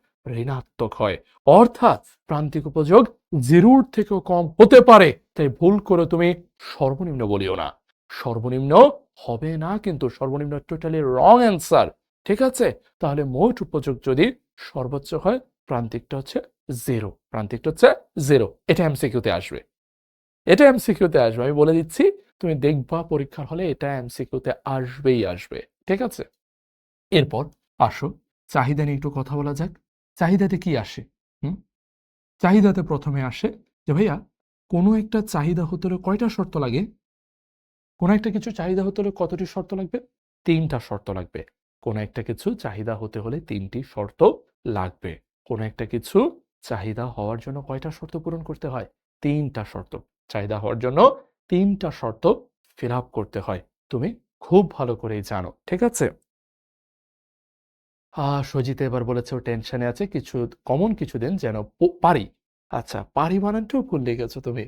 Speaker 1: ঋণাত্মক হয়। অর্থাৎ প্রান্তিক উপযোগ 0-র থেকেও কম হতে পারে। তাই ভুল করে তুমি সর্বনিম্ন বলিও না। সর্বনিম্ন হবে না কিন্তু, সর্বনিম্ন টোটালি রং অ্যান্সার। ঠিক আছে? তাহলে মোট উপযোগ যদি সর্বোচ্চ হয়, প্রান্তিকটা হচ্ছে 0, প্রান্তিকটা হচ্ছে 0। এটা এমসিকিউতে আসবে, এটা এমসিকিউতে আসবে, আমি বলে দিচ্ছি। তুমি দেখবা পরীক্ষার হলে এটা এমসিকিউতে আসবেই আসবে। ঠিক আছে? এরপর আসো চাহিদা নিয়ে একটু কথা বলা যাক। চাহিদাতে কি আসে? হুম, চাহিদাতে প্রথমে আসে যে ভাইয়া কোনো একটা চাহিদা হতে হলে কয়টা শর্ত লাগে? কোনো একটা কিছু চাহিদা হতে হলে কতটি শর্ত লাগবে? 3টা শর্ত লাগবে। কোনো একটা কিছু চাহিদা হতে হলে 3টি শর্ত লাগবে। কোনো একটা কিছু চাহিদা হওয়ার জন্য কয়টা শর্ত পূরণ করতে হয়? 3টা শর্ত। চাহিদা হওয়ার জন্য 3টা শর্ত ফিল আপ করতে হয়। তুমি খুব ভালো করেই জানো। ঠিক আছে? সজিতা এবার বলেছে ও টেনশনে আছে, কিছু কমন কিছু দিন যেন পারি। আচ্ছা, পারি বানানটাও ভুল লিখেছো তুমি।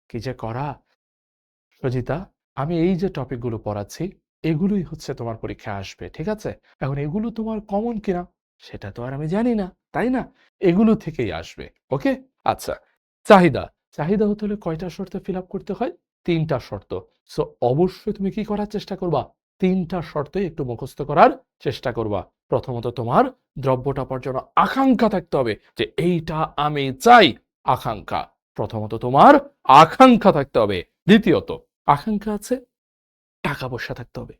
Speaker 1: কি যে করা! সজিতা, আমি এই যে টপিকগুলো পড়াচ্ছি, এগুলোই হচ্ছে তোমার পরীক্ষায় আসবে, ঠিক আছে? এখন এগুলো তোমার কমন কিনা সেটা তো আর আমি জানি না, তাই না? এগুলো থেকেই আসবে, ওকে? আচ্ছা, চাহিদা। চাহিদা হতে হলে কয়টা শর্ত ফিল আপ করতে হয়? ৩ টা শর্ত। সো অবশ্যই তুমি কি করার চেষ্টা করবা? ৩ টা শর্তই একটু মুখস্থ করার চেষ্টা করবা। প্রথমত তোমার দ্রব্যটা পাওয়ার জন্য আকাঙ্ক্ষা থাকতে হবে যে এইটা আমি চাই, আকাঙ্ক্ষা। প্রথমত তোমার আকাঙ্ক্ষা থাকতে হবে। দ্বিতীয়ত আকাঙ্ক্ষা আছে, টাকা পয়সা থাকতে হবে।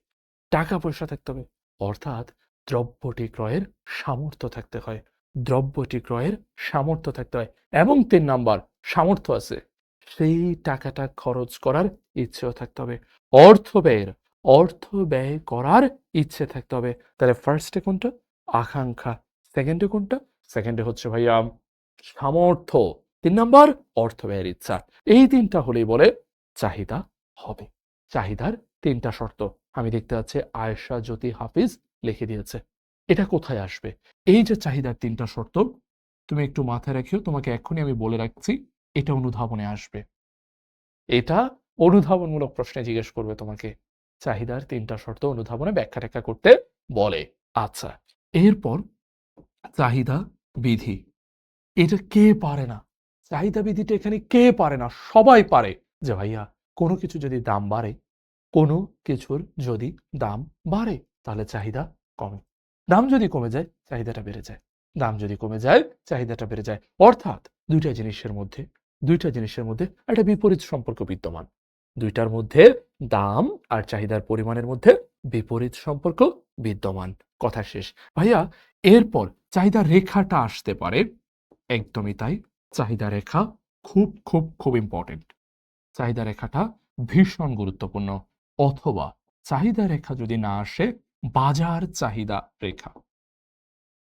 Speaker 1: টাকা পয়সা থাকতে হবে। অর্থাৎ দ্রব্যটি ক্রয়ের সামর্থ্য থাকতে হয়। দ্রব্যটি ক্রয়ের সামর্থ্য থাকতে হয়। এবং ৩ নাম্বার সামর্থ্য আছে। সেই টাকাটা খরচ করার ইচ্ছেও থাকতে হবে। অর্থ ব্যয়ের, অর্থ ব্যয় করার ইচ্ছে থাকতে হবে। তাহলে ফার্স্টে কোনটা? আকাঙ্ক্ষা। সেকেন্ডে কোনটা? সেকেন্ডে হচ্ছে ভাইয়া সামর্থ্য। ৩ নাম্বার অর্থ ব্যয়ের ইচ্ছা। এই ৩ টা হলেই বলে চাহিদা হবে। চাহিদার ৩ টা শর্ত। আমি দেখতে পাচ্ছি আয়েশা জ্যোতি হাফিজ লিখে দিয়েছে। এটা কোথায় আসবে? এই যে চাহিদার ৩ টা শর্ত, তুমি একটু মাথায় রাখিও, তোমাকে এক্ষুনি আমি বলে রাখছি, এটা অনুধাবনে আসবে। এটা অনুধাবনমূলক প্রশ্নে জিজ্ঞেস করবে তোমাকে। চাহিদার ৩ টা শর্ত অনুধাবনে ব্যাখ্যা-ট্যাখ্যা করতে বলে। আচ্ছা, এরপর চাহিদা বিধি। এটা কে পারে না? চাহিদা বিধিটা এখানে কে পারে না? সবাই পারে। যে ভাইয়া কোনো কিছু যদি দাম বাড়ে, কোনো কিছুর যদি দাম বাড়ে তাহলে চাহিদা কমে। দাম যদি কমে যায় চাহিদাটা বেড়ে যায়। দাম যদি কমে যায় চাহিদাটা বেড়ে যায়। অর্থাৎ ২ টা জিনিসের মধ্যে ২ টা জিনিসের মধ্যে একটা বিপরীত সম্পর্ক বিদ্যমান। ২ টার মধ্যে দাম আর চাহিদার পরিমাণের মধ্যে বিপরীত সম্পর্ক বিদ্যমান। কথা শেষ। ভাইয়া এরপর চাহিদা রেখাটা আসতে পারে। একদমই তাই। চাহিদা রেখা খুব ইম্পোর্টেন্ট। চাহিদা রেখাটা ভীষণ গুরুত্বপূর্ণ। অথবা চাহিদা রেখা যদি না আসে, বাজার চাহিদা রেখা।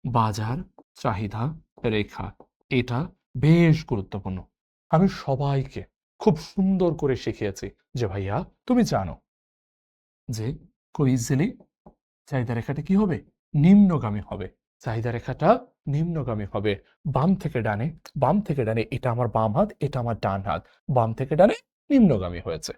Speaker 1: বাজার চাহিদা রেখা। এটা বেশ গুরুত্বপূর্ণ। আমি সবাইকে খুব সুন্দর করে শিখিয়েছি যে ভাইয়া তুমি জানো যে খুব ইজিলি চাহিদা রেখাটা কি হবে? নিম্নগামী হবে। চাহিদা রেখাটা নিম্নগামী হবে। বাম থেকে ডানে, বাম থেকে ডানে এটা আমার বাম হাত, এটা আমার ডান হাত। বাম থেকে ডানে নিম্নগামী হয়েছে।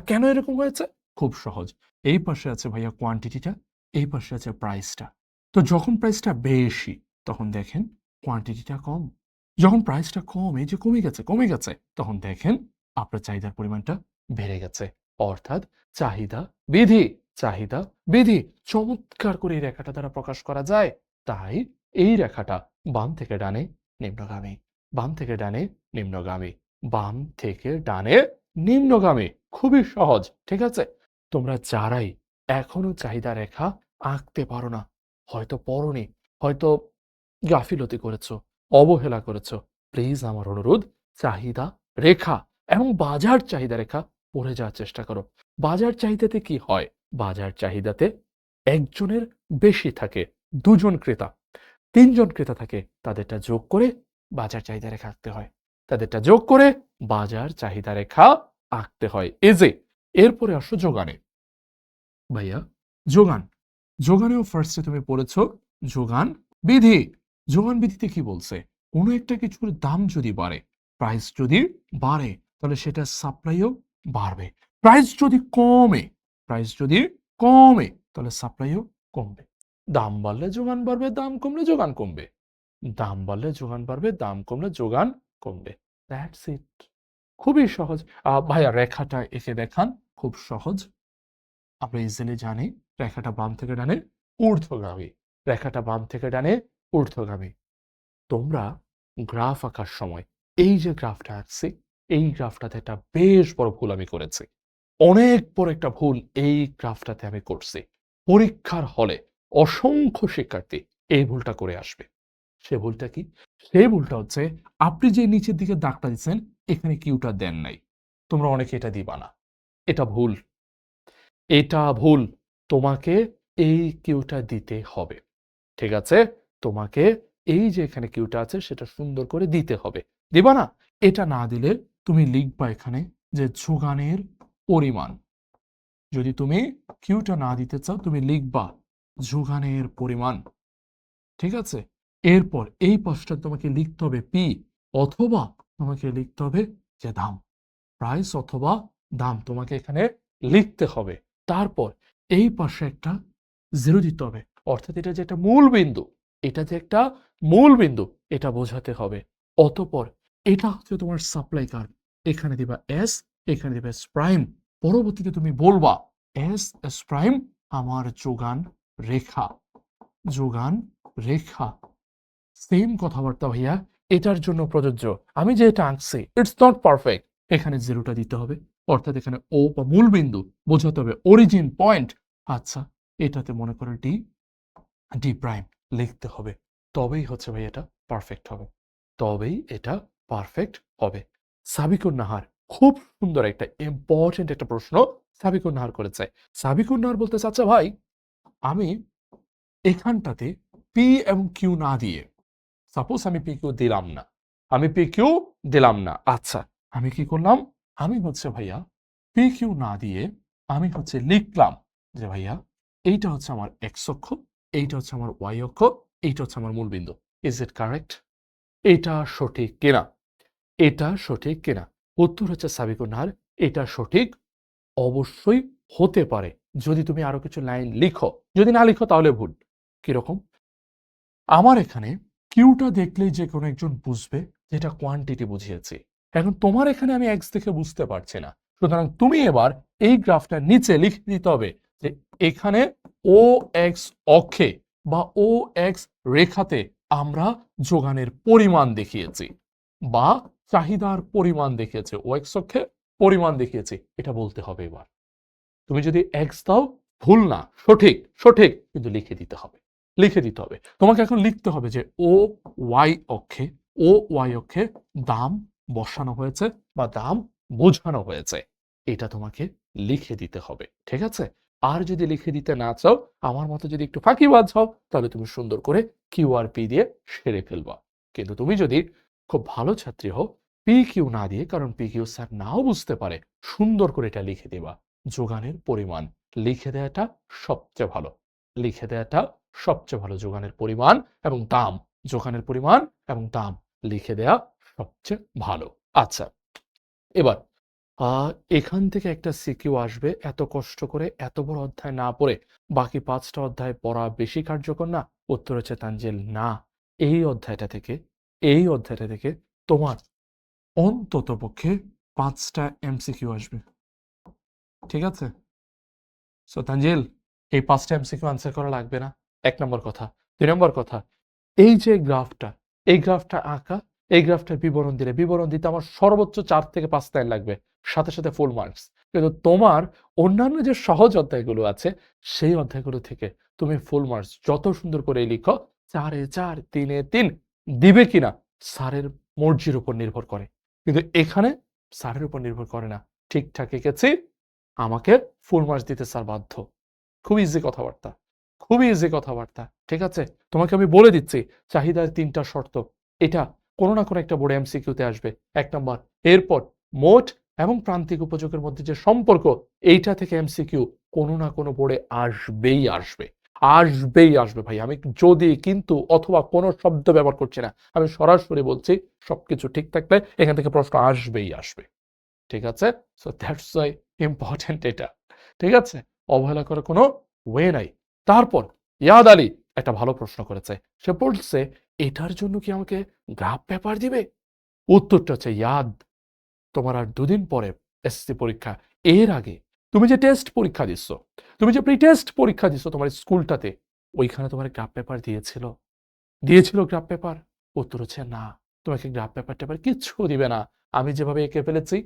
Speaker 1: কেন এরকম হয়েছে? খুব সহজ। এই পাশে আছে ভাইয়া কোয়ান্টিটিটা, এই পাশে আছে প্রাইসটা। তো যখন প্রাইসটা বেশি তখন দেখেন কোয়ান্টিটিটা কম। যখন প্রাইসটা কম, এই যে কমে গেছে, তখন দেখেন আপনার চাহিদার পরিমাণটা বেড়ে গেছে। অর্থাৎ চাহিদা বিধি, চাহিদা বিধি। চমৎকার করে এই রেখাটা দ্বারা প্রকাশ করা যায়। তাই এই রেখাটা বাম থেকে ডানে নিম্নগামী, বাম থেকে ডানে নিম্নগামী, বাম থেকে ডানে নিম্নগামী। খুবই সহজ, ঠিক আছে? তোমরা যারাই এখনো চাহিদা রেখা আঁকতে পারো না, হয়তো পড়োনি, হয়তো গাফিলতি করেছো, অবহেলা করেছো, প্লিজ আমার অনুরোধ, চাহিদা রেখা এবং বাজার চাহিদা রেখা পড়ে যাওয়ার চেষ্টা করো। বাজার চাহিদাতে কি হয়? বাজার চাহিদাতে একজনের বেশি থাকে, ২ জন ক্রেতা, ৩ জন ক্রেতা থাকে, তাদেরটা যোগ করে বাজার চাহিদা রেখা আঁকতে হয়। তাদেরটা যোগ করে বাজার চাহিদা রেখা আঁকতে হয়। ইজি। এরপরে আসো যোগানে। ভাইয়া যোগান। যোগানেও ফার্স্টে তুমি পড়েছ যোগান বিধি। যোগান বিধিতে কি বলছে? কোনো একটা কিছুর দাম যদি বাড়ে, প্রাইস যদি বাড়ে, তাহলে সেটা সাপ্লাইও বাড়বে। প্রাইস যদি কমে, প্রাইস যদি কমে, তাহলে সাপ্লাইও কমবে। দাম বাড়লে যোগান বাড়বে, দাম কমলে যোগান কমবে। দাম বাড়লে যোগান বাড়বে, দাম কমলে যোগান কমবে। That's it. খুবই সহজ। ভাইয়া রেখাটা এঁকে দেখান। খুব সহজ। আমরা ইজিলি জানি রেখাটা বাম থেকে ডানে ঊর্ধ্বগামী। রেখাটা বাম থেকে ডানে ঊর্ধ্বগামী। তোমরা গ্রাফ আঁকার সময় এই যে গ্রাফটা আঁকছি, এই গ্রাফটাতে একটা বেশ বড় ভুল আমি করেছি। অনেক বড় একটা ভুল এই গ্রাফটাতে আমি করছি। পরীক্ষার হলে অসংখ্য শিক্ষার্থী এই ভুলটা করে আসবে। সে ভুলটা কি? সেই ভুলটা হচ্ছে আপনি যে নিচের দিকে দাগটা দিচ্ছেন এখানে কিউটা দেন নাই। তোমরা অনেকে এটা দিবা না। এটা ভুল। এটা ভুল। তোমাকে এই কিউটা দিতে হবে। ঠিক আছে? তোমাকে এই যে এখানে কিউটা আছে সেটা সুন্দর করে দিতে হবে। দিবা না? এটা না দিলে তুমি লিখবা এখানে যে যোগানের পরিমাণ। যদি তুমি কিউটা না দিতে চাও তুমি লিখবা যোগানের পরিমাণ। ঠিক আছে? এরপর এই পাশটা তোমাকে লিখতে হবে পি, অথবা তোমাকে লিখতে হবে যে দাম। প্রাইস অথবা দাম তোমাকে এখানে লিখতে হবে। তারপর এই পাশে একটা জিরো দিতে হবে, অর্থাৎ এটা যে একটা মূল বিন্দু, এটা যে একটা মূল বিন্দু এটা বোঝাতে হবে। অতঃপর এটা হচ্ছে তোমার সাপ্লাই কার্ভ, এখানে দিবা এস, এখানে দিবা এস প্রাইম। পরবর্তীতে তুমি বলবা এস এস প্রাইম আমার যোগান রেখা, যোগান রেখা। সেম কথাবার্তা ভাইয়া এটার জন্য প্রযোজ্য। আমি যে এটা আঁকছি ইটস নট পারফেক্ট, এখানে জিরোটা দিতে হবে, অর্থাৎ এখানে ও বা মূল বিন্দু বোঝাতে হবে, অরিজিন পয়েন্ট। আচ্ছা, এটাতে মনে করো ডি, ডি প্রাইম লিখতে হবে, তবেই হচ্ছে ভাই এটা পারফেক্ট হবে, তবেই এটা পারফেক্ট হবে। সাবিকুন নাহার খুব সুন্দর একটা ইম্পর্টেন্ট একটা প্রশ্ন সাবিকুন নাহার করেছে। সাবিকুন নাহার বলতেছে, আচ্ছা ভাই আমি এখানটাতে পি এবং কিউ না দিয়ে, সাপোজ আমি পি কিউ দিলাম না, আমি পি কিউ দিলাম না, আচ্ছা আমি কি করলাম, আমি হচ্ছে ভাইয়া পি কিউ না দিয়ে আমি হচ্ছে লিখলাম যে ভাইয়া এইটা হচ্ছে আমার এক্স অক্ষ, এইটা হচ্ছে আমার ওয়াই অক্ষ, এইটা হচ্ছে আমার মূল বিন্দু। Is it correct? এটা সঠিক কিনা? এটা সঠিক কিনা? উত্তর হচ্ছে সাবিকুন নাহার, এটা সঠিক অবশ্যই হতে পারে যদি তুমি আরো কিছু লাইন লিখো, যদি না লিখো তাহলে ভুল। কিরকম? আমার এখানে কিউটা দেখলেই যে কোনো একজন বুঝবে যে এটা কোয়ান্টিটি বুঝিয়েছি। এখন তোমার এখানে আমি এক্স দেখে বুঝতে পারছি না, সুতরাং তুমি এবার এই গ্রাফটা নিচে লিখে দিতে হবে যে এখানে ও এক্স অক্ষে বা ও এক্স রেখাতে আমরা যোগানের পরিমাণ দেখিয়েছি বা চাহিদার পরিমাণ দেখিয়েছি, ও এক্স অক্ষে পরিমাণ দেখিয়েছি, এটা বলতে হবে। এবার তুমি যদি এক্স দাও ভুল না, সঠিক, সঠিক, কিন্তু লিখে দিতে হবে, লিখে দিতে হবে। তোমাকে এখন লিখতে হবে যে ও ওয়াই অক্ষে, ও ওয়াই অক্ষে দাম বসানো হয়েছে বা দাম বোঝানো হয়েছে, এটা তোমাকে লিখে দিতে হবে, ঠিক আছে? আর যদি লিখে দিতে না চাও, আমার মতো যদি একটু ফাঁকিবাজ হও, তাহলে তুমি সুন্দর করে কিউ আর পি দিয়ে সেরে ফেলবা। কিন্তু তুমি যদি খুব ভালো ছাত্রী হও, পি কিউ না দিয়ে, কারণ পি কিউ স্যার নাও বুঝতে পারে, সুন্দর করে এটা লিখে দেবা, যোগানের পরিমাণ লিখে দেওয়াটা সবচেয়ে ভালো, লিখে দেওয়াটা সবচেয়ে ভালো। যোগানের পরিমাণ এবং দাম, যোগানের পরিমাণ এবং দাম লিখে দেয়া সবচেয়ে ভালো। আচ্ছা, এবার এখান থেকে একটা সিকিউ আসবে, এত কষ্ট করে এত বড় অধ্যায় না পড়ে বাকি ৫টা অধ্যায় পড়া বেশি কার্যকর না? উত্তর হচ্ছে তানজিল না। এই অধ্যায়টা থেকে, এই অধ্যায়টা থেকে তোমার অন্তত পক্ষে ৫টা এমসিকিউ আসবে, ঠিক আছে? সো তানজিল, এই 5টা এমসিকিউ আনসার করা লাগবে না, ১ নম্বর কথা। ২ নম্বর কথা, এই যে গ্রাফটা, এই গ্রাফটা আঁকা, এই গ্রাফটার বিবরণ দিলে, বিবরণ দিতে আমার সর্বোচ্চ ৪ থেকে ৫ লাইন লাগবে, সাথে সাথে ফুল মার্কস। কিন্তু তোমার অন্যান্য যে সহজ অধ্যায়গুলো আছে, সেই অধ্যায়গুলো থেকে তুমি ফুল মার্কস যত সুন্দর করে লিখো, ৪ এ ৪, ৩ এ ৩ দিবে কিনা স্যারের মর্জির উপর নির্ভর করে। কিন্তু এখানে স্যারের উপর নির্ভর করে না। ঠিকঠাক এঁকেছি, আমাকে ফুল মার্কস দিতে স্যার বাধ্য। খুব ইজি কথাবার্তা, খুবই ইজি কথাবার্তা, ঠিক আছে? তোমাকে আমি বলে দিচ্ছি চাহিদার ৩টা শর্ত, এটা কোনো না কোনো একটা বোর্ডে এমসিকিউতে আসবে। ১ নাম্বার, এরপর মোট এবং প্রান্তিক উপযোগের মধ্যে যে সম্পর্ক, এইটা থেকে এমসিকিউ কোনো না কোনো বোর্ডে আসবেই আসবে, আসবেই আসবে ভাই। আমি যদি, কিন্তু, অথবা কোনো শব্দ ব্যবহার করছি না, আমি সরাসরি বলছি সবকিছু ঠিক থাকলে এখান থেকে প্রশ্ন আসবেই আসবে, ঠিক আছে? সো দ্যাটস ওয়াই ইম্পর্টেন্ট এটা, ঠিক আছে? অবহেলা করার কোনো ওয়ে নাই। তারপর ইয়াদ আলী একটা ভালো প্রশ্ন করেছে, সে বলছে এটার জন্য কি আমাকে গ্রাফ পেপার দিবে? উত্তরটা হচ্ছে ইয়াদ, তোমার আর ২ দিন পরে এসএসসি পরীক্ষা। এর আগে তুমি যে টেস্ট পরীক্ষা দিচ্ছ, তুমি যে প্রি টেস্ট পরীক্ষা দিচ্ছ তোমার স্কুলটাতে, ওইখানে তোমার গ্রাফ পেপার দিয়েছিল? দিয়েছিল গ্রাফ পেপার? উত্তর হচ্ছে না, তোমাকে গ্রাফ পেপার টেপার কিচ্ছু দিবে না। আমি যেভাবে এঁকে ফেলেছি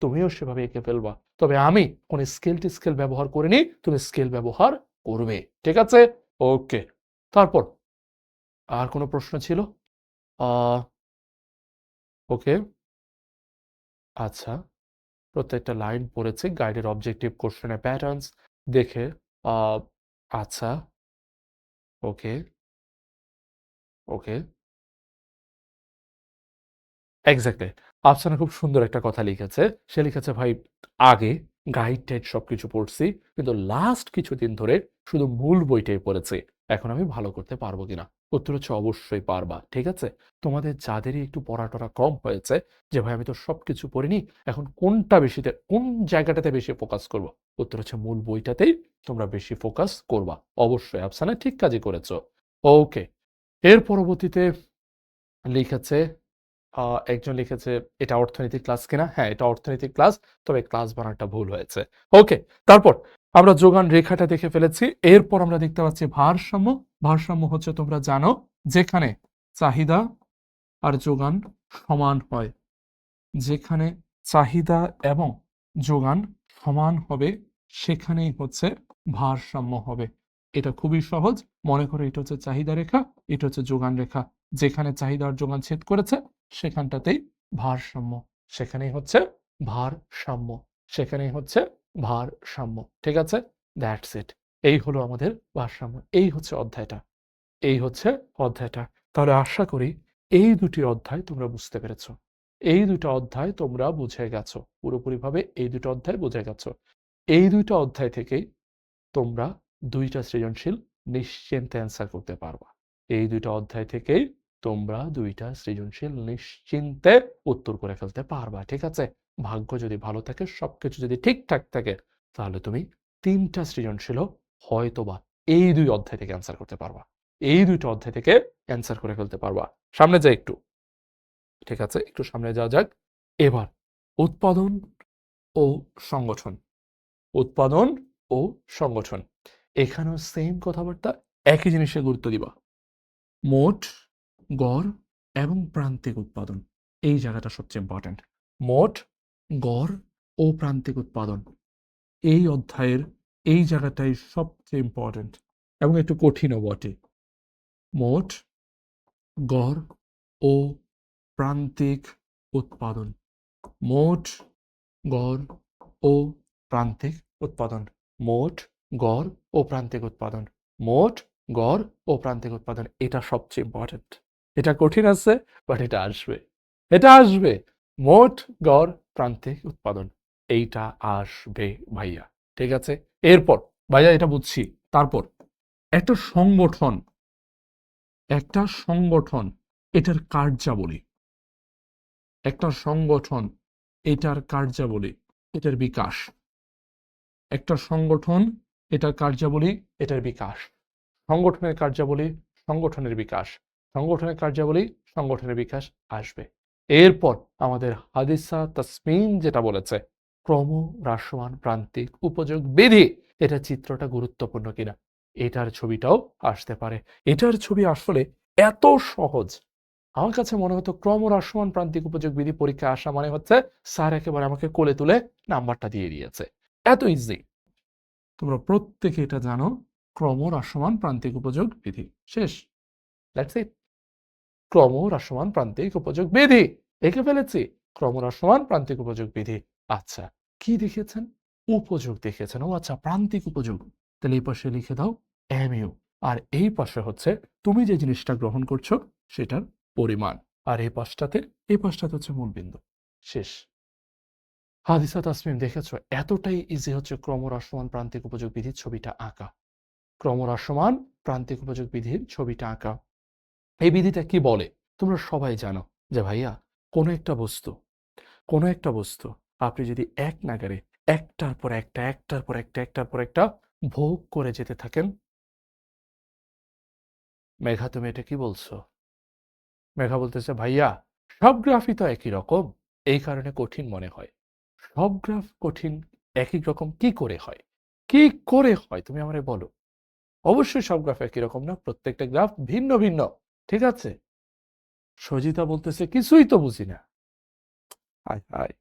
Speaker 1: তুমিও সেভাবে এঁকে ফেলবা, তবে আমি কোন স্কেল টিস্কেল ব্যবহার করিনি, তুমি স্কেল ব্যবহার করবে, ঠিক আছে? ওকে, তারপর আর কোনো প্রশ্ন ছিল? আহ ওকে, আচ্ছা, প্রত্যেকটা লাইন পড়েছি, গাইডের অবজেক্টিভ কোশ্চেনের প্যাটার্নস দেখে আহ আচ্ছা, ওকে, ওকে, এক্সাক্টলি। আফসানা খুব সুন্দর একটা কথা লিখেছে। সে লিখেছে, ভাই আগে গাইড টাইড সবকিছু পড়ছি, কিন্তু লাস্ট কিছুদিন ধরে শুধু মূল বইটাই পড়েছি। এখন আমি ভালো করতে পারবো কিনা? উত্তর হচ্ছে অবশ্যই পারবা। ঠিক আছে? তোমাদের যাদেরই একটু পড়া-টরা কম হয়েছে যে, "ভাই আমি তো সবকিছু পড়িনি। এখন কোন জায়গাটাতে বেশি ফোকাস করব?" উত্তর হচ্ছে মূল বইটাতেই তোমরা বেশি ফোকাস করবা। অবশ্যই আফসানা ঠিক কাজই করেছ। ওকে। এর পরবর্তীতে লিখেছে আ একজন লিখেছে, "এটা অর্থনীতির ক্লাস কিনা?" হ্যাঁ, এটা অর্থনীতির ক্লাস। তবে ক্লাস বানানটা ভুল হয়েছে। ওকে, তারপর আমরা যোগান রেখাটা দেখে ফেলেছি। এরপর আমরা দেখতে পাচ্ছি ভারসাম্য। ভারসাম্য হচ্ছে তোমরা জানো যেখানে চাহিদা আর যোগান সমান হয়। যেখানে চাহিদা এবং যোগান সমান হবে সেখানেই হচ্ছে ভারসাম্য হবে। এটা খুবই সহজ। মনে করো এটা হচ্ছে চাহিদা রেখা, এটা হচ্ছে যোগান রেখা। যেখানে চাহিদা আর যোগান ছেদ করেছে সেখানটাতেই ভারসাম্য। সেখানেই হচ্ছে ভারসাম্য। সেখানেই হচ্ছে ভারসাম্য। ঠিক আছে? That's it. এই হলো আমাদের ভারসাম্য। এই হচ্ছে অধ্যায়টা। এই হচ্ছে অধ্যায়টা। তাহলে আশা করি এই দুটি অধ্যায় তোমরা বুঝতে পেরেছ। এই ২ টা অধ্যায় তোমরা বুঝে গেছো। পুরোপুরিভাবে এই ২ টা অধ্যায় বুঝে গেছো। এই ২ টা অধ্যায় থেকেই তোমরা ২ টা সৃজনশীল নিশ্চিন্তে অ্যান্সার করতে পারবা। এই ২ টা অধ্যায় থেকেই তোমরা ২ টা সৃজনশীল নিশ্চিন্তে উত্তর করে ফেলতে পারবা। ঠিক আছে? ভাগ্য যদি ভালো থাকে, সবকিছু যদি ঠিকঠাক থাকে, তাহলে তুমি ৩ টা সৃজনশীলও হয়তোবা এই ২ অধ্যায় থেকে অ্যান্সার করতে পারবা। এই ২ টা অধ্যায় থেকে অ্যান্সার করে ফেলতে পারবা। সামনে যাই একটু। ঠিক আছে? একটু সামনে যাওয়া যাক। এবার উৎপাদন ও সংগঠন। উৎপাদন ও সংগঠন। এখানেও সেইম কথাবার্তা, একই জিনিসে গুরুত্ব দিবা। মোট, গড় এবং প্রান্তিক উৎপাদন। এই জায়গাটা সবচেয়ে ইম্পোর্টেন্ট। মোট, গড় ও প্রান্তিক উৎপাদন। এই অধ্যায়ের এই জায়গাটাই সবচেয়ে ইম্পোর্টেন্ট এবং একটু কঠিনও বটে। মোট, গড় ও প্রান্তিক উৎপাদন। মোট, গড় ও প্রান্তিক উৎপাদন। মোট, গড় ও প্রান্তিক উৎপাদন। মোট, গড় ও প্রান্তিক উৎপাদন। এটা সবচেয়ে ইম্পোর্টেন্ট। এটা কঠিন আছে, বাট এটা আসবে। এটা আসবে। মোট, গড়, প্রান্তিক উৎপাদন। এইটা আসবে ভাইয়া। ঠিক আছে? এরপর ভাইয়া এটা বুঝছি। তারপর একটা সংগঠন, একটা সংগঠন এটার কার্যাবলী। একটা সংগঠন এটার কার্যাবলী, এটার বিকাশ। একটা সংগঠন এটার কার্যাবলী, এটার বিকাশ। সংগঠনের কার্যাবলী, সংগঠনের বিকাশ। সংগঠনের কার্যাবলী, সংগঠনের বিকাশ আসবে। এরপর আমাদের হাদিসা তাসমিন যেটা বলেছে, ক্রম হ্রাসমান প্রান্তিক উপযোগ বিধি। এটা চিত্রটা গুরুত্বপূর্ণ কিনা, এটার ছবিটাও আসতে পারে। এটার ছবি আসলে এত সহজ। আমার কাছে মনে হতো ক্রম হ্রাসমান প্রান্তিক উপযোগ বিধি পরীক্ষায় আসা মানে হচ্ছে স্যার একেবারে আমাকে কোলে তুলে নাম্বারটা দিয়ে দিয়েছে। এত ইজি। তোমরা প্রত্যেকে এটা জানো, ক্রমহ্রাসমান প্রান্তিক উপযোগ বিধি। শেষ। That's it. ক্রমহ্রাসমান প্রান্তিক উপযোগ বিধি। এঁকে ফেলেছি। ক্রমহ্রাসমান প্রান্তিক উপযোগ বিধি। আচ্ছা, কি দেখেছেন? উপযোগ দেখেছেন। ও আচ্ছা, প্রান্তিক উপযোগ। তাহলে এই পাশে লিখে দাও এমইউ। আর এই পাশে হচ্ছে তুমি যে জিনিসটা গ্রহণ করছো সেটার পরিমাণ। আর এই পাশটাতে হচ্ছে মূলবিন্দু। শেষ। হাদিসা তাসমিম দেখেছো, এতটাই ইজি হচ্ছে ক্রমহ্রাসমান প্রান্তিক উপযোগ বিধির ছবিটা আঁকা। ক্রমহ্রাসমান প্রান্তিক উপযোগ বিধির ছবিটা আঁকা। এই বিধিটা কি বলে? তোমরা সবাই জানো যে ভাইয়া, কোনো একটা বস্তু আপনি যদি এক নাগাড়ে একটার পর একটা, একটার পর একটা, একটার পর একটা ভোগ করে যেতে থাকেন, মেঘা তুমি এটা কি বলছো? মেঘা বলতেছে, ভাইয়া সব গ্রাফই তো একই রকম, এই কারণে কঠিন মনে হয়। সব গ্রাফ কঠিন একই রকম কি করে হয়? কি করে হয় তুমি আমারে বলো। অবশ্যই সব গ্রাফ একই রকম না, প্রত্যেকটা গ্রাফ ভিন্ন ভিন্ন। ঠিক আছে? সজিতা বলতেছে, কিছুই তো বুঝি না। হায় হায়,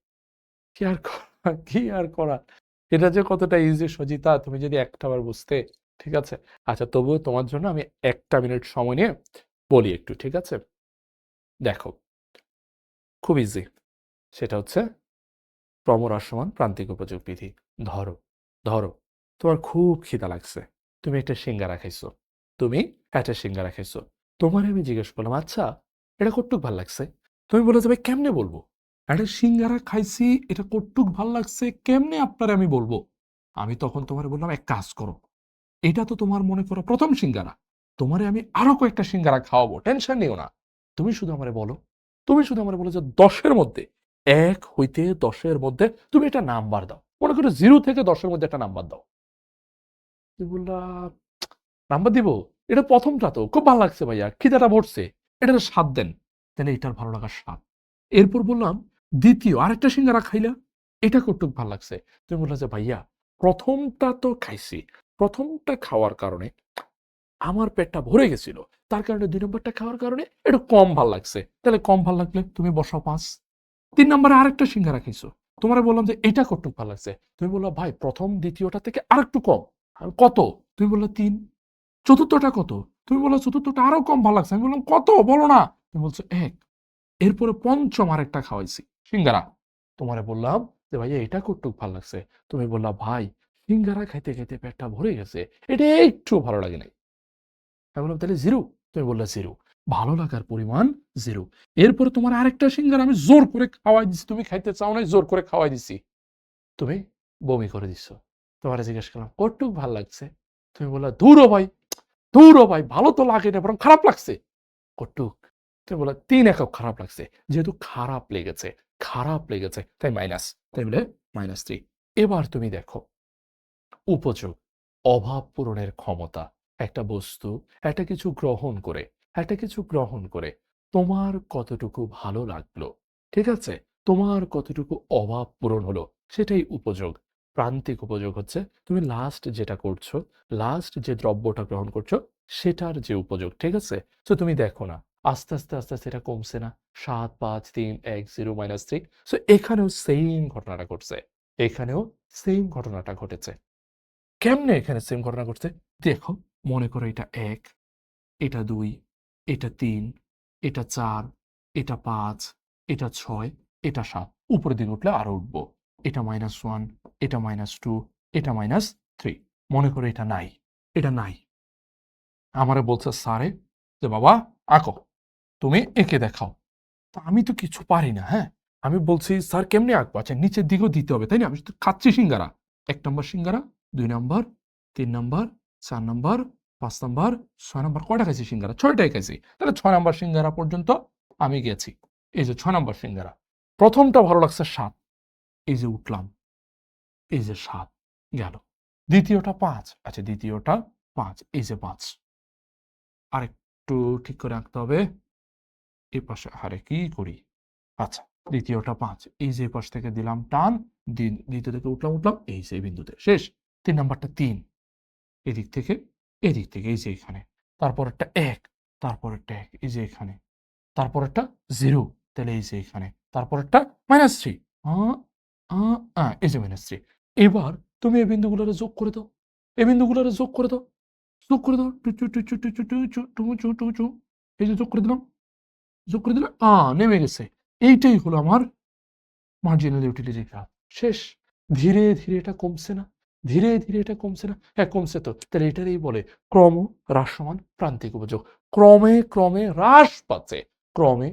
Speaker 1: কি আর করা। এটা যে কতটা ইজি সজিতা, তুমি যদি একটাবার বুঝতে। ঠিক আছে? আচ্ছা, তবুও তোমার জন্য আমি ১টা মিনিট সময় নিয়ে বলি একটু। ঠিক আছে? দেখো, খুব ইজি। সেটা হচ্ছে ক্রমহ্রাসমান প্রান্তিক উপযোগ বিধি। ধরো, ধরো তোমার খুব খিদা লাগছে। তুমি একটা সিঙ্গারা খাইছো। তুমি একটা সিঙ্গারা খাইছো। তোমারে আমি জিজ্ঞেস করলাম, আচ্ছা এটা কটুক ভাল লাগছে? তুমি বলে যাবে, কেমনে বলবো? একটা সিঙ্গারা খাইছি, এটা কটুক ভাল লাগছে কেমনে আপনারে আমি বলবো? আমি তখন তোমারে বললাম, এক কাজ করো, এটা তো তোমার মনে করো প্রথম সিঙ্গারা। তোমারে আমি আরো কয়েকটা সিঙ্গারা খাওয়াবো, টেনশন নিও না। তুমি শুধু আমারে বলো, তুমি শুধু আমারে বলো যে 10-এর মধ্যে, 1 হইতে 10-এর মধ্যে তুমি একটা নাম্বার দাও। মনে করো 0 থেকে 10-এর মধ্যে একটা নাম্বার দাও। তুমি বললা, নাম্বার দিব? এটা ১ম টা তো। খুব ভাল লাগছে ভাইয়া। খিদেটা মরছে। এটাতে স্বাদ দেন। তাহলে এটার ভালো লাগার স্বাদ। এরপর বললাম, ২য় আরেকটা সিঙ্গারা খাইলা। এটা কতটুক ভাল লাগছে? তুমি বললা যে, ভাইয়া ১ম টা তো খাইছি। ১ম টা খাওয়ার কারণে আমার পেটটা ভরে গেছিল। তার কারণে ২ নম্বরটা খাওয়ার কারণে একটু কম ভাল লাগছে। তাহলে কম ভাল লাগলে তুমি বসাও ৫। ৩ নম্বরে আরেকটা সিঙ্গারা খাইছো। তোমারে বললাম যে, এটা কতটুক ভাল লাগছে? তুমি বললা, ভাই ১ম, ২য় থেকে আরেকটু কম। আমি, কত? তুমি বললা ৩। চতুর্থটা কত? তুমি বললা চতুর্থটা আরো কম ভালো লাগছে। আমি বললাম, কত? বলো না। তুমি বলছো ১। এরপরে ৫ম আরেকটা খাওয়াইছি সিঙ্গারা। তোমারে বললাম যে, ভাইয়া এটা কতটুক ভাল লাগছে? তুমি বললা, ভাই সিঙ্গারা খাইতে, খাইতে পেটটা ভরে গেছে। এটা একটুও ভালো লাগে নাই। আমি বললাম, তাহলে 0? তুমি বললা 0। ভালো লাগার পরিমাণ 0। এরপরে তোমার আরেকটা সিঙ্গারা আমি জোর করে খাওয়াই দিছি। তুমি খাইতে চাও নাই, জোর করে খাওয়াই দিছি। তুমি বমি করে দিছো। তোমারে জিজ্ঞেস করলাম, কতটুক ভাল লাগছে? তুমি বললা, ধুরো ভাই ভালো তো লাগে না, বরং খারাপ লাগছে। কটুক? তুমি বললা, ৩ একক খারাপ লাগছে। যেহেতু খারাপ লেগেছে তাই মাইনাস। তাই বলে -3। এবার তুমি দেখো, উপযোগ, অভাব পূরণের ক্ষমতা। একটা বস্তু একটা কিছু গ্রহণ করে তোমার কতটুকু ভালো লাগলো, ঠিক আছে? তোমার কতটুকু অভাব পূরণ হলো, সেটাই উপযোগ। প্রান্তিক উপযোগ হচ্ছে তুমি লাস্ট যে দ্রব্যটা গ্রহণ করছো, সেটার যে উপযোগ, ঠিক আছে? সো তুমি দেখো না, আস্তে আস্তে এটা কমছে না? ৭, ৫, ৩, ১, 0, -3। সো এখানেও সেইম ঘটনাটা ঘটছে। এখানেও সেইম ঘটনাটা ঘটেছে। কেমনে এখানে সেম ঘটনা ঘটছে? দেখো, মনে করো এটা ১, এটা ২, এটা ৩, এটা ৪, এটা ৫, এটা ৬, এটা ৭। উপরের দিকে উঠলে আরো উঠবো। এটা -1, এটা -2, এটা -3। মনে করো এটা নাই। আমারে বলছে স্যারে যে, বাবা আঁকো, তুমি এঁকে দেখাও। তো আমি তো কিছু পারি না, হ্যাঁ? আমি বলছি, স্যার কেমনে আঁকবো? আচ্ছা নিচের দিকেও দিতে হবে, তাই না? আমি তো খাচ্ছি সিঙ্গারা। ১ নম্বর সিঙ্গারা, ২ নম্বর, ৩ নম্বর, ৪ নম্বর, ৫ নম্বর, ৬ নম্বর। কয়টা খাইছি সিঙ্গারা? ৬ টাই খাইছি। তাহলে ৬ নম্বর সিঙ্গারা পর্যন্ত আমি গেছি। এই যে ৬ নম্বর সিঙ্গারা। ১ম টা ভালো লাগছে ৭। এই যে উঠলাম, এই যে ৭ গেল। ২য় টা ৫। আচ্ছা ২য় টা ৫। এই যে ৫। আরেকটু ঠিক করে আঁকতে হবে। এপাশে আরে কি করি? আচ্ছা, ২য় টা ৫। এই যে এপাশ থেকে দিলাম টান, ২য় থেকে উঠলাম, এই যে এই বিন্দুতে। শেষ। ৩ নাম্বারটা ৩। এদিক থেকে, এই যে এখানে। তারপরেরটা ১, তারপরেরটা ১, এই যে এখানে। তারপরেরটা 0, তাহলে এই যে এখানে। তারপরেরটা -3, আ, আ, এই যে -3। এবার তুমি এই বিন্দুগুলোরে যোগ করে দাও। এই বিন্দুগুলোরে যোগ করে দাও। যোগ করে দাও। Two, two, two, two, two, two, two, চু, টু, চু, টু, চু। এই যে যোগ করে দিলাম। যোগ করে দিলে নেমে গেছে। এইটাই হলো আমার মার্জিনাল ইউটিলিটি গ্রাফ। শেষ। ধীরে এটা কমছে না? এটা কমছে না? হ্যাঁ, কমছে তো। তাহলে এটারই বলে ক্রমহ্রাসমান প্রান্তিক উপযোগ। ক্রমে হ্রাস পাচ্ছে। ক্রমে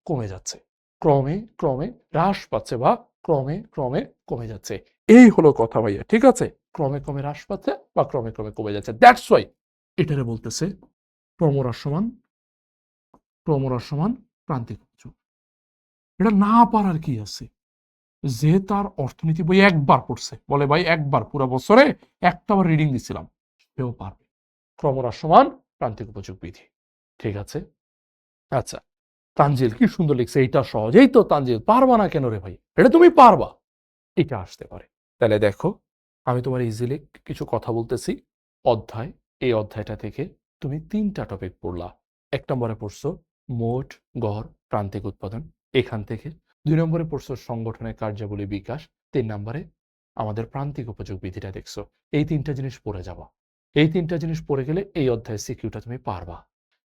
Speaker 1: কমে যাচ্ছে। ক্রমে হ্রাস পাচ্ছে বা ক্রমে কমে যাচ্ছে। এই হলো কথা ভাইয়া। ঠিক আছে? ক্রমে হ্রাস পাচ্ছে বা ক্রমে কমে যাচ্ছে। দ্যাটস ওয়াই এটারে বলতেছে ক্রমহ্রাসমান প্রান্তিক উপযোগ। এটা না পারার কি আছে? যে তার অর্থনীতি বই একবার পড়ছে, বলে ভাই একবার পুরো বছরে একটাবার রিডিং দিছিলাম, সেও পারবে। ক্রমহ্রাসমান প্রান্তিক উপযোগ বিধি। ঠিক আছে? আচ্ছা, তানজিল কি সুন্দর লিখছে, এইটা সহজ। এই তো তানজিল, পারবা না কেন রে ভাই? এটা তুমি পারবা। এটা আসতে পারে। তাহলে দেখো, আমি তোমার ইজিলি কিছু কথা বলতেছি। অধ্যায়, এই অধ্যায়টা থেকে তুমি ৩টা টপিক পড়লা। ১ নম্বরে পড়ছো মোট গড় প্রান্তিক উৎপাদন, এখান থেকে। ২ নম্বরে পড়ছো সংগঠনের কার্যাবলী বিকাশ। ৩ নম্বরে আমাদের প্রান্তিক উপযোগ বিধিটা দেখছো। এই ৩টা জিনিস পড়ে যাবা। এই ৩টা জিনিস পড়ে গেলে এই অধ্যায়ের সিকিউটা তুমি পারবা।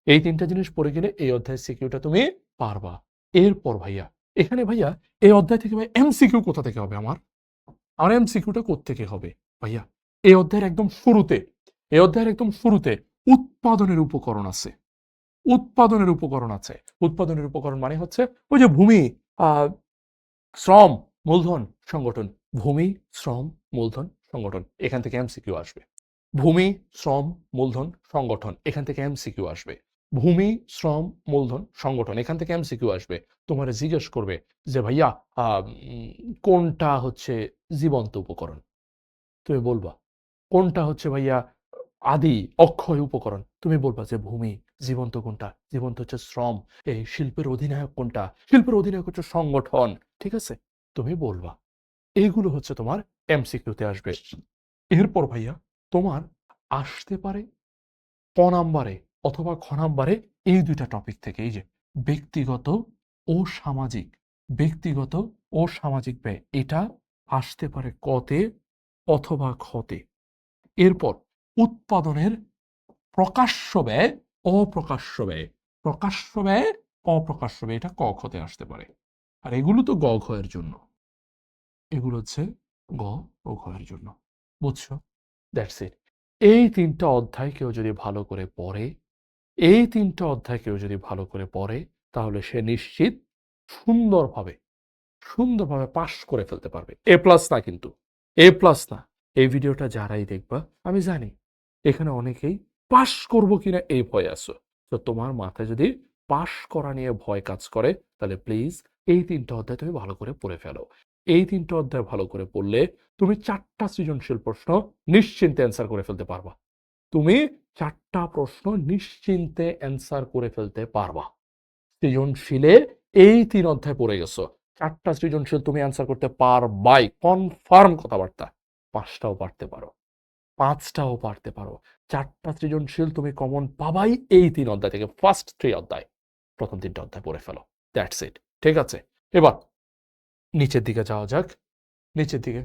Speaker 1: এই ৩টা জিনিস পড়ে গেলে এই অধ্যায়ের সিকিউটা তুমি পারবা। এরপর ভাইয়া, এখানে ভাইয়া এই অধ্যায় থেকে ভাই এমসিকিউ কোথা থেকে হবে আমার? আমার এমসিকিউটা কোত্থেকে হবে? ভাইয়া, এই অধ্যায়ের একদম শুরুতে উৎপাদনের উপকরণ আছে। উৎপাদনের উপকরণ মানে হচ্ছে ওই যে ভূমি, আহ, শ্রম, মূলধন, সংগঠন। ভূমি, শ্রম, মূলধন, সংগঠন। এখান থেকে এমসিকিউ আসবে। ভূমি, শ্রম, মূলধন, সংগঠন, এখান থেকে এমসিকিউ আসবে। ভূমি, শ্রম, মূলধন, সংগঠন, এখান থেকে এমসিকিউ আসবে। তোমার জিজ্ঞেস করবে যে ভাইয়া কোনটা হচ্ছে জীবন্ত উপকরণ? তুমি বলবা। কোনটা হচ্ছে ভাইয়া আদি অক্ষয় উপকরণ? তুমি বলবা যে ভূমি। জীবন্ত কোনটা? জীবন্ত হচ্ছে শ্রম। এই শিল্পের অধিনায়ক কোনটা? শিল্পের অধিনায়ক হচ্ছে সংগঠন। ঠিক আছে? তুমি বলবা। এইগুলো হচ্ছে তোমার এমসিকিউতে আসবে। এরপর ভাইয়া তোমার আসতে পারে ক নাম্বারে অথবা খ নাম্বারে এই দুইটা টপিক থেকে, এই যে ব্যক্তিগত ও সামাজিক, ব্যক্তিগত ও সামাজিক ব্যয়, এটা আসতে পারে কতে অথবা খতে। এরপর উৎপাদনের প্রকাশ্য ব্যয়, অপ্রকাশ্য ব্যয়, প্রকাশ্য ব্যয়, অপ্রকাশ্য ব্যয়, এটা ক খতে আসতে পারে। আর এগুলো তো গ ঘয়ের জন্য, এগুলো হচ্ছে গ ও ঘয়ের জন্য। বুঝছো? That's it. এই তিনটা অধ্যায় কেউ যদি ভালো করে পড়ে, এই তিনটা অধ্যায় কেউ যদি ভালো করে পড়ে, তাহলে সে নিশ্চিত সুন্দরভাবে সুন্দরভাবে পাস করে ফেলতে পারবে। এ প্লাস না কিন্তু, এ প্লাস না। এই ভিডিওটা যারাই দেখবা, আমি জানি এখানে অনেকেই পাস করব কিনা এই ভয় আছো। তো তোমার মাথায় যদি পাস করা নিয়ে ভয় কাজ করে, তাহলে প্লিজ এই তিনটা অধ্যায় তুমি ভালো করে পড়ে ফেলো। এই তিনটা অধ্যায় ভালো করে পড়লে তুমি 4টা সৃজনশীল প্রশ্ন নিশ্চিন্তে অ্যান্সার করে ফেলতে পারবা। তুমি 4টা প্রশ্ন নিশ্চিন্তে অ্যান্সার করে ফেলতে পারবা। সৃজনশীলে এই 3 অধ্যায় পড়ে গেছো, 4টা সৃজনশীল তুমি অ্যান্সার করতে পারবাই, কনফার্ম কথাবার্তা। 5টাও পারতে পারো, 5টাও পারতে পারো। 4টা সৃজনশীল তুমি কমন পাবাই এই 3 অধ্যায় থেকে। ফার্স্ট 3 অধ্যায়, প্রথম 3টা অধ্যায় পড়ে ফেলো। That's it. ঠিক আছে? এবার নিচের দিকে যাওয়া যাক। নিচের দিকে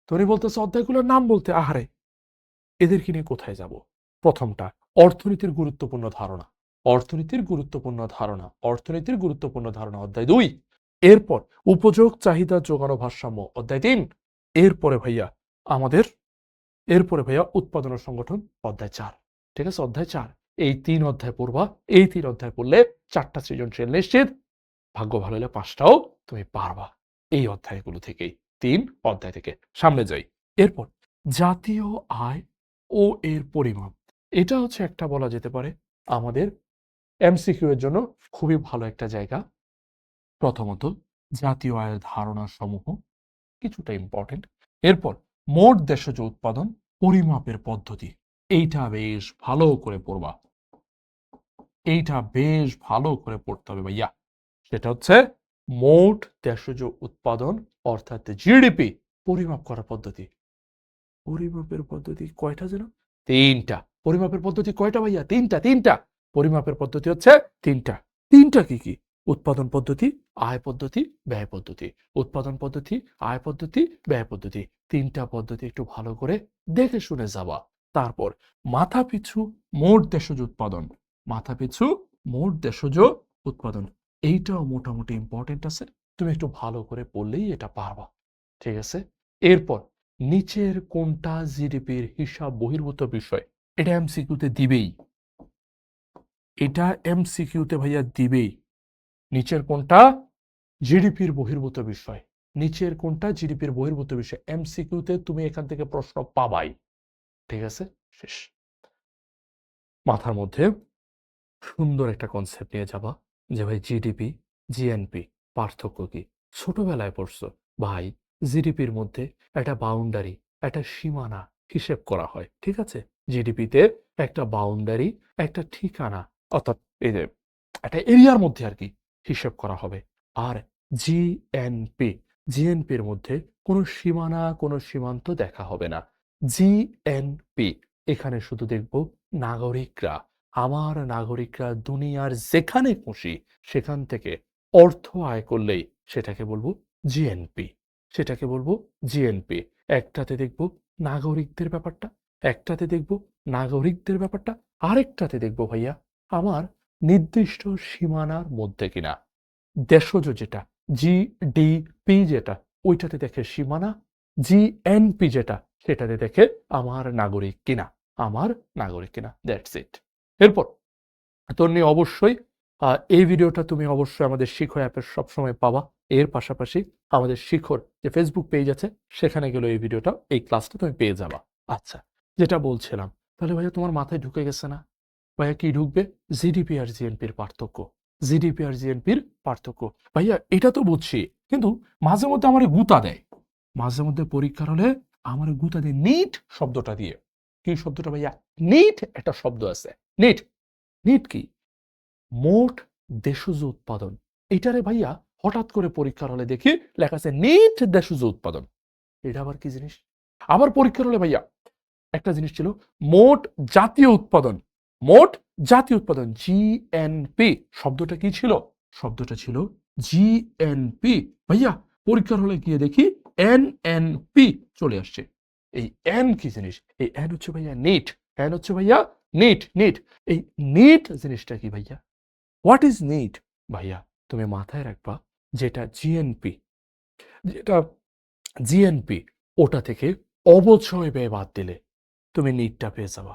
Speaker 1: তুমি বলতেছো অধ্যায়গুলোর নাম বলতে, আহারে এদেরকে নিয়ে কোথায় যাব? প্রথমটা অর্থনীতির গুরুত্বপূর্ণ ধারণা, অর্থনীতির গুরুত্বপূর্ণ ধারণা, অর্থনীতির গুরুত্বপূর্ণ ধারণা অধ্যায় 2। এরপর উপযোগ, চাহিদা, যোগান ও ভারসাম্য অধ্যায় 3। এরপরে ভাইয়া আমাদের এরপরে ভাইয়া উৎপাদন ও সংগঠন অধ্যায় 4। ঠিক আছে? অধ্যায় 4। এই 3 অধ্যায় পড়বা। এই 3 অধ্যায় পড়লে 4টা সৃজনশীল নিশ্চিত। ভাগ্য ভালো হলে 5টাও তুমি পারবা এই অধ্যায়গুলো থেকেই। 3 অধ্যায় থেকে সামনে যাই। এরপর জাতীয় আয় ও এর পরিমাপ, এটা হচ্ছে একটা বলা যেতে পারে আমাদের এমসিকিউ এর জন্য খুবই ভালো একটা জায়গা। প্রথমত জাতীয় আয়ের ধারণা সমূহ কিছুটা ইম্পর্টেন্ট। এরপর মোট দেশজ উৎপাদন পরিমাপের পদ্ধতি, এইটা বেশ ভালো করে পড়বা। এইটা বেশ ভালো করে পড়তে হবে ভাইয়া। সেটা হচ্ছে মোট দেশজ উৎপাদন অর্থাৎ জিডিপি পরিমাপ করার পদ্ধতি। পরিমাপের পদ্ধতি কয়টা যেন? 3টা। পরিমাপের পদ্ধতি কয়টা ভাইয়া? 3টা। পরিমাপের পদ্ধতি হচ্ছে 3টা। 3টা কি কি? উৎপাদন পদ্ধতি, আয় পদ্ধতি, ব্যয় পদ্ধতি। উৎপাদন পদ্ধতি, আয় পদ্ধতি, ব্যয় পদ্ধতি। 3টা পদ্ধতি একটু ভালো করে দেখে শুনে যাবা। তারপর মাথাপিছু মোট দেশজ উৎপাদন, মাথাপিছু মোট দেশজ উৎপাদন, এইটাও মোটামুটি ইম্পর্টেন্ট আছে। তুমি একটু ভালো করে পড়লেই এটা পারবা। ঠিক আছে? এরপর নিচের কোনটা জিডিপির হিসাব বহির্ভূত বিষয়? এটা এমসিকিউতে দিবেই, এটা এমসিকিউতে ভাইয়া দিবেই। নিচের কোনটা জিডিপির বহির্ভূত বিষয়? নিচের কোনটা জিডিপির বহির্ভূত বিষয়? এমসিকিউতে তুমি এখান থেকে প্রশ্ন পাবাই। ঠিক আছে? শেষ। মাথার মধ্যে সুন্দর একটা কনসেপ্ট নিয়ে যাবা যে ভাই জিডিপি, জিএনপি পার্থক্য কি? ছোটবেলায় পড়ছো ভাই, জিডিপির মধ্যে একটা বাউন্ডারি, একটা সীমানা হিসেব করা হয়। ঠিক আছে? জিডিপিতে একটা বাউন্ডারি, একটা ঠিকানা, অর্থাৎ এই যে একটা এরিয়ার মধ্যে আর কি হিসেব করা হবে। আর জিএনপি, জিএনপির মধ্যে কোনো সীমানা, কোনো সীমান্ত দেখা হবে না। জিএনপি এখানে শুধু দেখব নাগরিকরা, আমার নাগরিকরা দুনিয়ার যেখানে খুশি সেখান থেকে অর্থ আয় করলেই সেটাকে বলবো জিএনপি, সেটাকে বলবো জিএনপি। একটাতে দেখব নাগরিকদের ব্যাপারটা, একটাতে দেখব নাগরিকদের ব্যাপারটা, আরেকটাতে দেখব ভাইয়া আমার নির্দিষ্ট সীমানার মধ্যে কিনা। দেশজ যেটা জিডিপি যেটা, ওইটাতে দেখে সীমানা। জিএনপি যেটা, সেটাতে দেখে আমার নাগরিক কিনা, আমার নাগরিক কিনা। That's it. এরপর তোর নিয়ে অবশ্যই এই ভিডিওটা তুমি অবশ্যই আমাদের শিখো অ্যাপের সবসময় পাবা। এর পাশাপাশি আমাদের শিখোর যে ফেসবুক পেজ আছে সেখানে গেলে এই ভিডিওটা, এই ক্লাসটা তুমি পেয়ে যাবা। আচ্ছা, যেটা বলছিলাম, তাহলে ভাইয়া তোমার মাথায় ঢুকে গেছে না? ভাইয়া কি ঢুকবে? জিডিপি আর জিএনপির পার্থক্য। জিডিপি আর জিএনপির পার্থক্য। ভাইয়া এটা তো বুঝছি, কিন্তু মাঝে মধ্যে আমার গুতা দেয়। মাঝে মধ্যে পরীক্ষার হলে আমার গুতা দেয় নিট শব্দটা দিয়ে। কি শব্দটা ভাইয়া? নিট একটা শব্দ আছে। নিট। নিট কি? মোট দেশজ উৎপাদন। এটারে ভাইয়া হঠাৎ করে পরীক্ষার হলে দেখি লেখা আছে নিট দেশজ উৎপাদন। এটা আবার কি জিনিস? আবার পরীক্ষার হলে ভাইয়া একটা জিনিস ছিল মোট জাতীয় উৎপাদন। মোট জাতীয় উৎপাদন জিএনপি। শব্দটা কি ছিল? শব্দটা ছিল জিএনপি। ভাইয়া পরীক্ষার হলে গিয়ে দেখি এনএনপি চলে আসছে। এই এন কি জিনিস? এই এন হচ্ছে ভাইয়া নিট। এন হচ্ছে ভাইয়া নিট। নিট। এই নিট জিনিসটা কি ভাইয়া? What is neat? ভাইয়া তুমি মাথায় রাখবা, যেটা জিএনপি, যেটা জিএনপি, ওটা থেকে অবচয় ব্যয় বাদ দিলে তুমি নিটটা পেয়ে যাবা।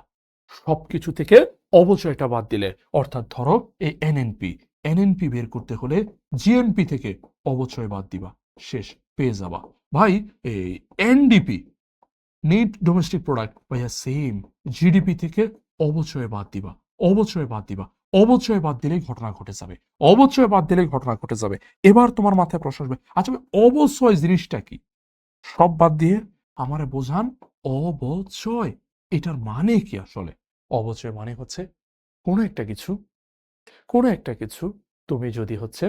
Speaker 1: সবকিছু থেকে অবচয়টা বাদ দিলে, অর্থাৎ ধরো এই এনএনপি, এনএনপি বের করতে হলে জিএনপি থেকে অবচয় বাদ দিবা, শেষ, পেয়ে যাবা। ভাই এই এনডিপি, নেট ডোমেস্টিক প্রোডাক্ট, ভাইয়া সেম, জিডিপি থেকে অবচয় বাদ দিবা, অবচয় বাদ দিবা, অবচয় বাদ দিলেই ঘটনা ঘটে যাবে, অবচয় বাদ দিলেই ঘটনা ঘটে যাবে। এবার তোমার মাথায় প্রশ্ন আসবে, আচ্ছা ভাই, অবচয় জিনিসটা কি? সব বাদ দিয়ে আমারে বোঝান অবচয় এটার মানে কি আসলে? অবচয় মানে হচ্ছে কোনো একটা কিছু, কোনো একটা কিছু তুমি যদি হচ্ছে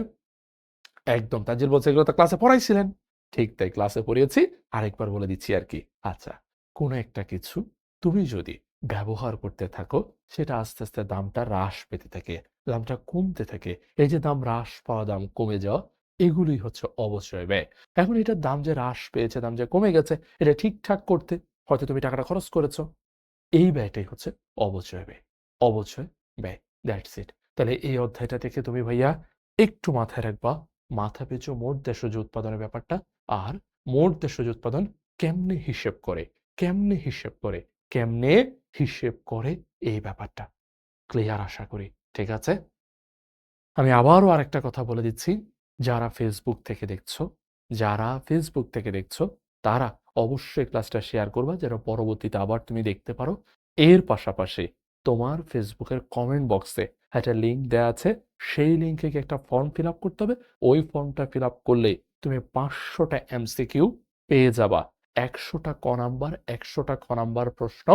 Speaker 1: একদম, তাজিল বলছে এগুলো তো ক্লাসে পড়াইছিলেন। ঠিক তাই, ক্লাসে পড়িয়েছি, আরেকবার বলে দিচ্ছি আর কি। আচ্ছা, কোনো একটা কিছু তুমি যদি ব্যবহার করতে থাকো, সেটা আস্তে আস্তে দামটা হ্রাস পেতে থাকে, দামটা কমতে থাকে। এই যে দাম হ্রাস পাওয়া, দাম কমে যাওয়া, এগুলোই হচ্ছে অবচয় ব্যয়। এখন এটার দাম যে হ্রাস পেয়েছে, দাম যে কমে গেছে, এটা ঠিকঠাক করতে হয়তো তুমি টাকাটা খরচ করেছো, এই ব্যয়টাই হচ্ছে অবচয় ব্যয়। অবচয় ব্যয়, দ্যাটস ইট। তাহলে এই অধ্যায়টা থেকে তুমি ভাইয়া একটু মাথায় রাখবা মাথা পিছু মোট দেশজ উৎপাদনের ব্যাপারটা, আর মোট দেশজ উৎপাদন কেমনে হিসেব করে, কেমনে হিসেব করে, কেমনে হিসেব করে, এই ব্যাপারটা ক্লিয়ার আশা করি। ঠিক আছে? আমি আবারও আরেকটা কথা বলে দিচ্ছি, যারা ফেসবুক থেকে দেখছো, যারা ফেসবুক থেকে দেখছো, তারা অবশ্যই ক্লাসটা শেয়ার করবা, যেন পরবর্তীতে আবার তুমি দেখতে পারো। এর পাশাপাশি তোমার ফেসবুকের কমেন্ট বক্সে একটা লিঙ্ক দেওয়া আছে, সেই লিঙ্কে গিয়ে একটা ফর্ম ফিল আপ করতে হবে। ওই ফর্মটা ফিল আপ করলেই তুমি 500টা এমসিকিউ পেয়ে যাবা, 100টা ক নাম্বার, 100টা খ নাম্বার প্রশ্ন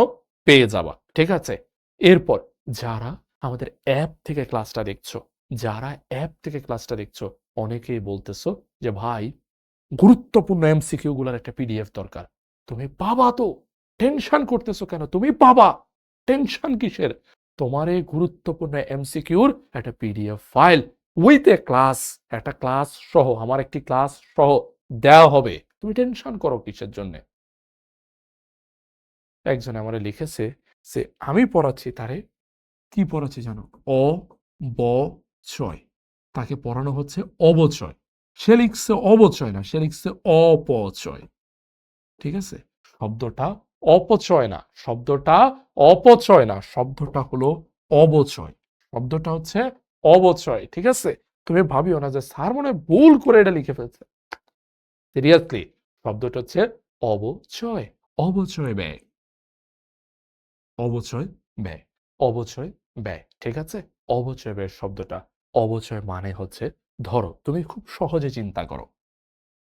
Speaker 1: পেয়ে যাবা। ঠিক আছে? এরপর যারা আমাদের অ্যাপ থেকে ক্লাসটা দেখছো, যারা অ্যাপ থেকে ক্লাসটা দেখছো, অনেকেই বলতেছো যে ভাই, গুরুত্বপূর্ণ এমসিকিউ গুলার একটা পিডিএফ দরকার। তুমি পাবা তো, টেনশন করতেছো কেন? তুমি পাবা, টেনশন কিসের? তোমার এই গুরুত্বপূর্ণ এমসিকিউর একটা PDF file with a class, একটা ক্লাস সহ, আমার একটি ক্লাস সহ দেওয়া হবে। তুমি টেনশন করো কিসের জন্য? একজন আমারে লিখেছে যে আমি পড়াচ্ছি তারে, কি পড়াচ্ছি জানো? অবচয়। তাকে পড়ানো হচ্ছে অবচয়। সে লিখছে অবচয় না, সে লিখছে অপচয়। ঠিক আছে? শব্দটা অপচয় না, শব্দটা অপচয় না, শব্দটা হলো অবচয়। শব্দটা হচ্ছে অবচয়। ঠিক আছে? তুমি ভাবিও না যে স্যার মনে হয় ভুল করে এটা লিখে ফেলছে। সিরিয়াসলি, শব্দটা হচ্ছে অবচয়। অবচয় ব্যয়, অবচয় ব্যয়, অবচয় ব্যয়। ঠিক আছে? অবচয় ব্যয়ের শব্দটা, অবচয় মানে হচ্ছে, ধরো তুমি খুব সহজে চিন্তা করো,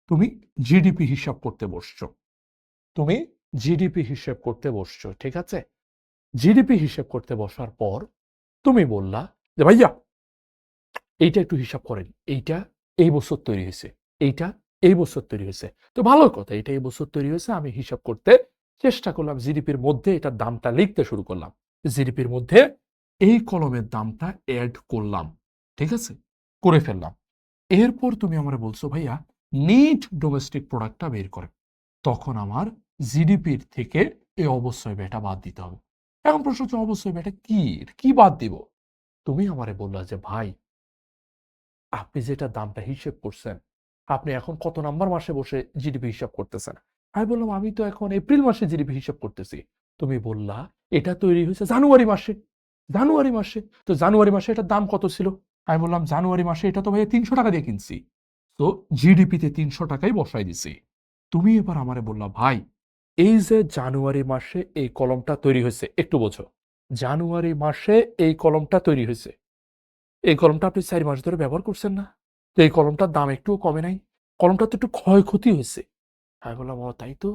Speaker 1: তুমি জিডিপি হিসাব করতে বসছো, তুমি জিডিপি হিসেব করতে বসছো। ঠিক আছে? জিডিপি হিসেব করতে বসার পর তুমি বললা যে ভাইয়া এইটা একটু হিসাব করেন, এইটা এই বছর তৈরি হয়েছে, এইটা এই বছর তৈরি হয়েছে। তো ভালো কথা, এটা এই বছর তৈরি হয়েছে, আমি হিসাব করতে চেষ্টা করলাম, জিডিপির মধ্যে এটার দামটা লিখতে শুরু করলাম, জিডিপির মধ্যে এই কলমের দামটা অ্যাড করলাম। ঠিক আছে? করে ফেললাম। এরপর তুমি আমার বলছো ভাইয়া নিট ডোমেস্টিক প্রোডাক্টটা বের করে, তখন আমার জিডিপির থেকে এই অবশ্যই ব্যয়টা বাদ দিতে হবে। এখন প্রশ্ন হচ্ছে অবশ্যই ব্যয়টা কি, কি বাদ দিব? তুমি আমারে বললা যে ভাই, আপনি যেটা দামটা হিসেব করছেন, আপনি এখন কত নাম্বার মাসে বসে জিডিপি হিসাব করতেছেন? আমি বললাম আমি তো এখন এপ্রিল মাসে জিডিপি হিসাব করতেছি। তুমি বললা এটা তৈরি হয়েছে জানুয়ারি মাসে। জানুয়ারি মাসে, তো জানুয়ারি মাসে এটার দাম কত ছিল? আমি বললাম জানুয়ারি মাসে এটা তো ভাই 300 টাকা দিয়ে কিনছি, তো জিডিপিতে 300 টাকাই বসাই দিছি। তুমি এবার আমারে বললা ভাই, এই যে জানুয়ারি মাসে এই কলমটা তৈরি হয়েছে, একটু বোঝো, জানুয়ারি মাসে এই কলমটা তৈরি হয়েছে, এই কলমটা আপনি 4 মাস ধরে ব্যবহার করছেন না? তো এই কলমটার দাম একটুও কমে নাই? কলমটা তো একটু ক্ষয়ক্ষতি হয়েছে। আমি বললাম, ও তাই তো।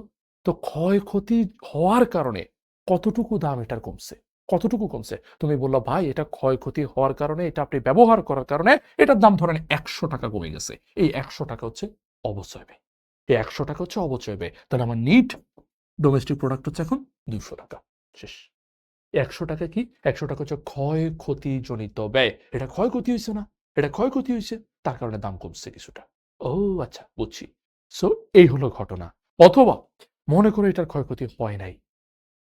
Speaker 1: তো ক্ষয়ক্ষতি হওয়ার কারণে কতটুকু দাম এটার কমছে? কতটুকু কমছে? তুমি বললা, ভাই এটা ক্ষয়ক্ষতি হওয়ার কারণে, এটা আপনি ব্যবহার করার কারণে এটার দাম ধরেন ৳১০০ কমে গেছে। এই ৳১০০ হচ্ছে অপচয় ব্যয়। এই ৳১০০ হচ্ছে অপচয় ব্যয়। তাহলে আমার নিট ডোমেস্টিক প্রোডাক্ট হচ্ছে এখন ৳২০০। শেষ। ৳১০০ কি? ৳১০০ হচ্ছে ক্ষয়ক্ষতিজনিত ব্যয়। এটা ক্ষয়ক্ষতি হইছে না? এটা ক্ষয়ক্ষতি হইছে। তার কারণে দাম কমছে কিছুটা। ও আচ্ছা, বুঝছি। সো এই হলো ঘটনা। অথবা মনে করো এটার ক্ষয়ক্ষতি হয় নাই।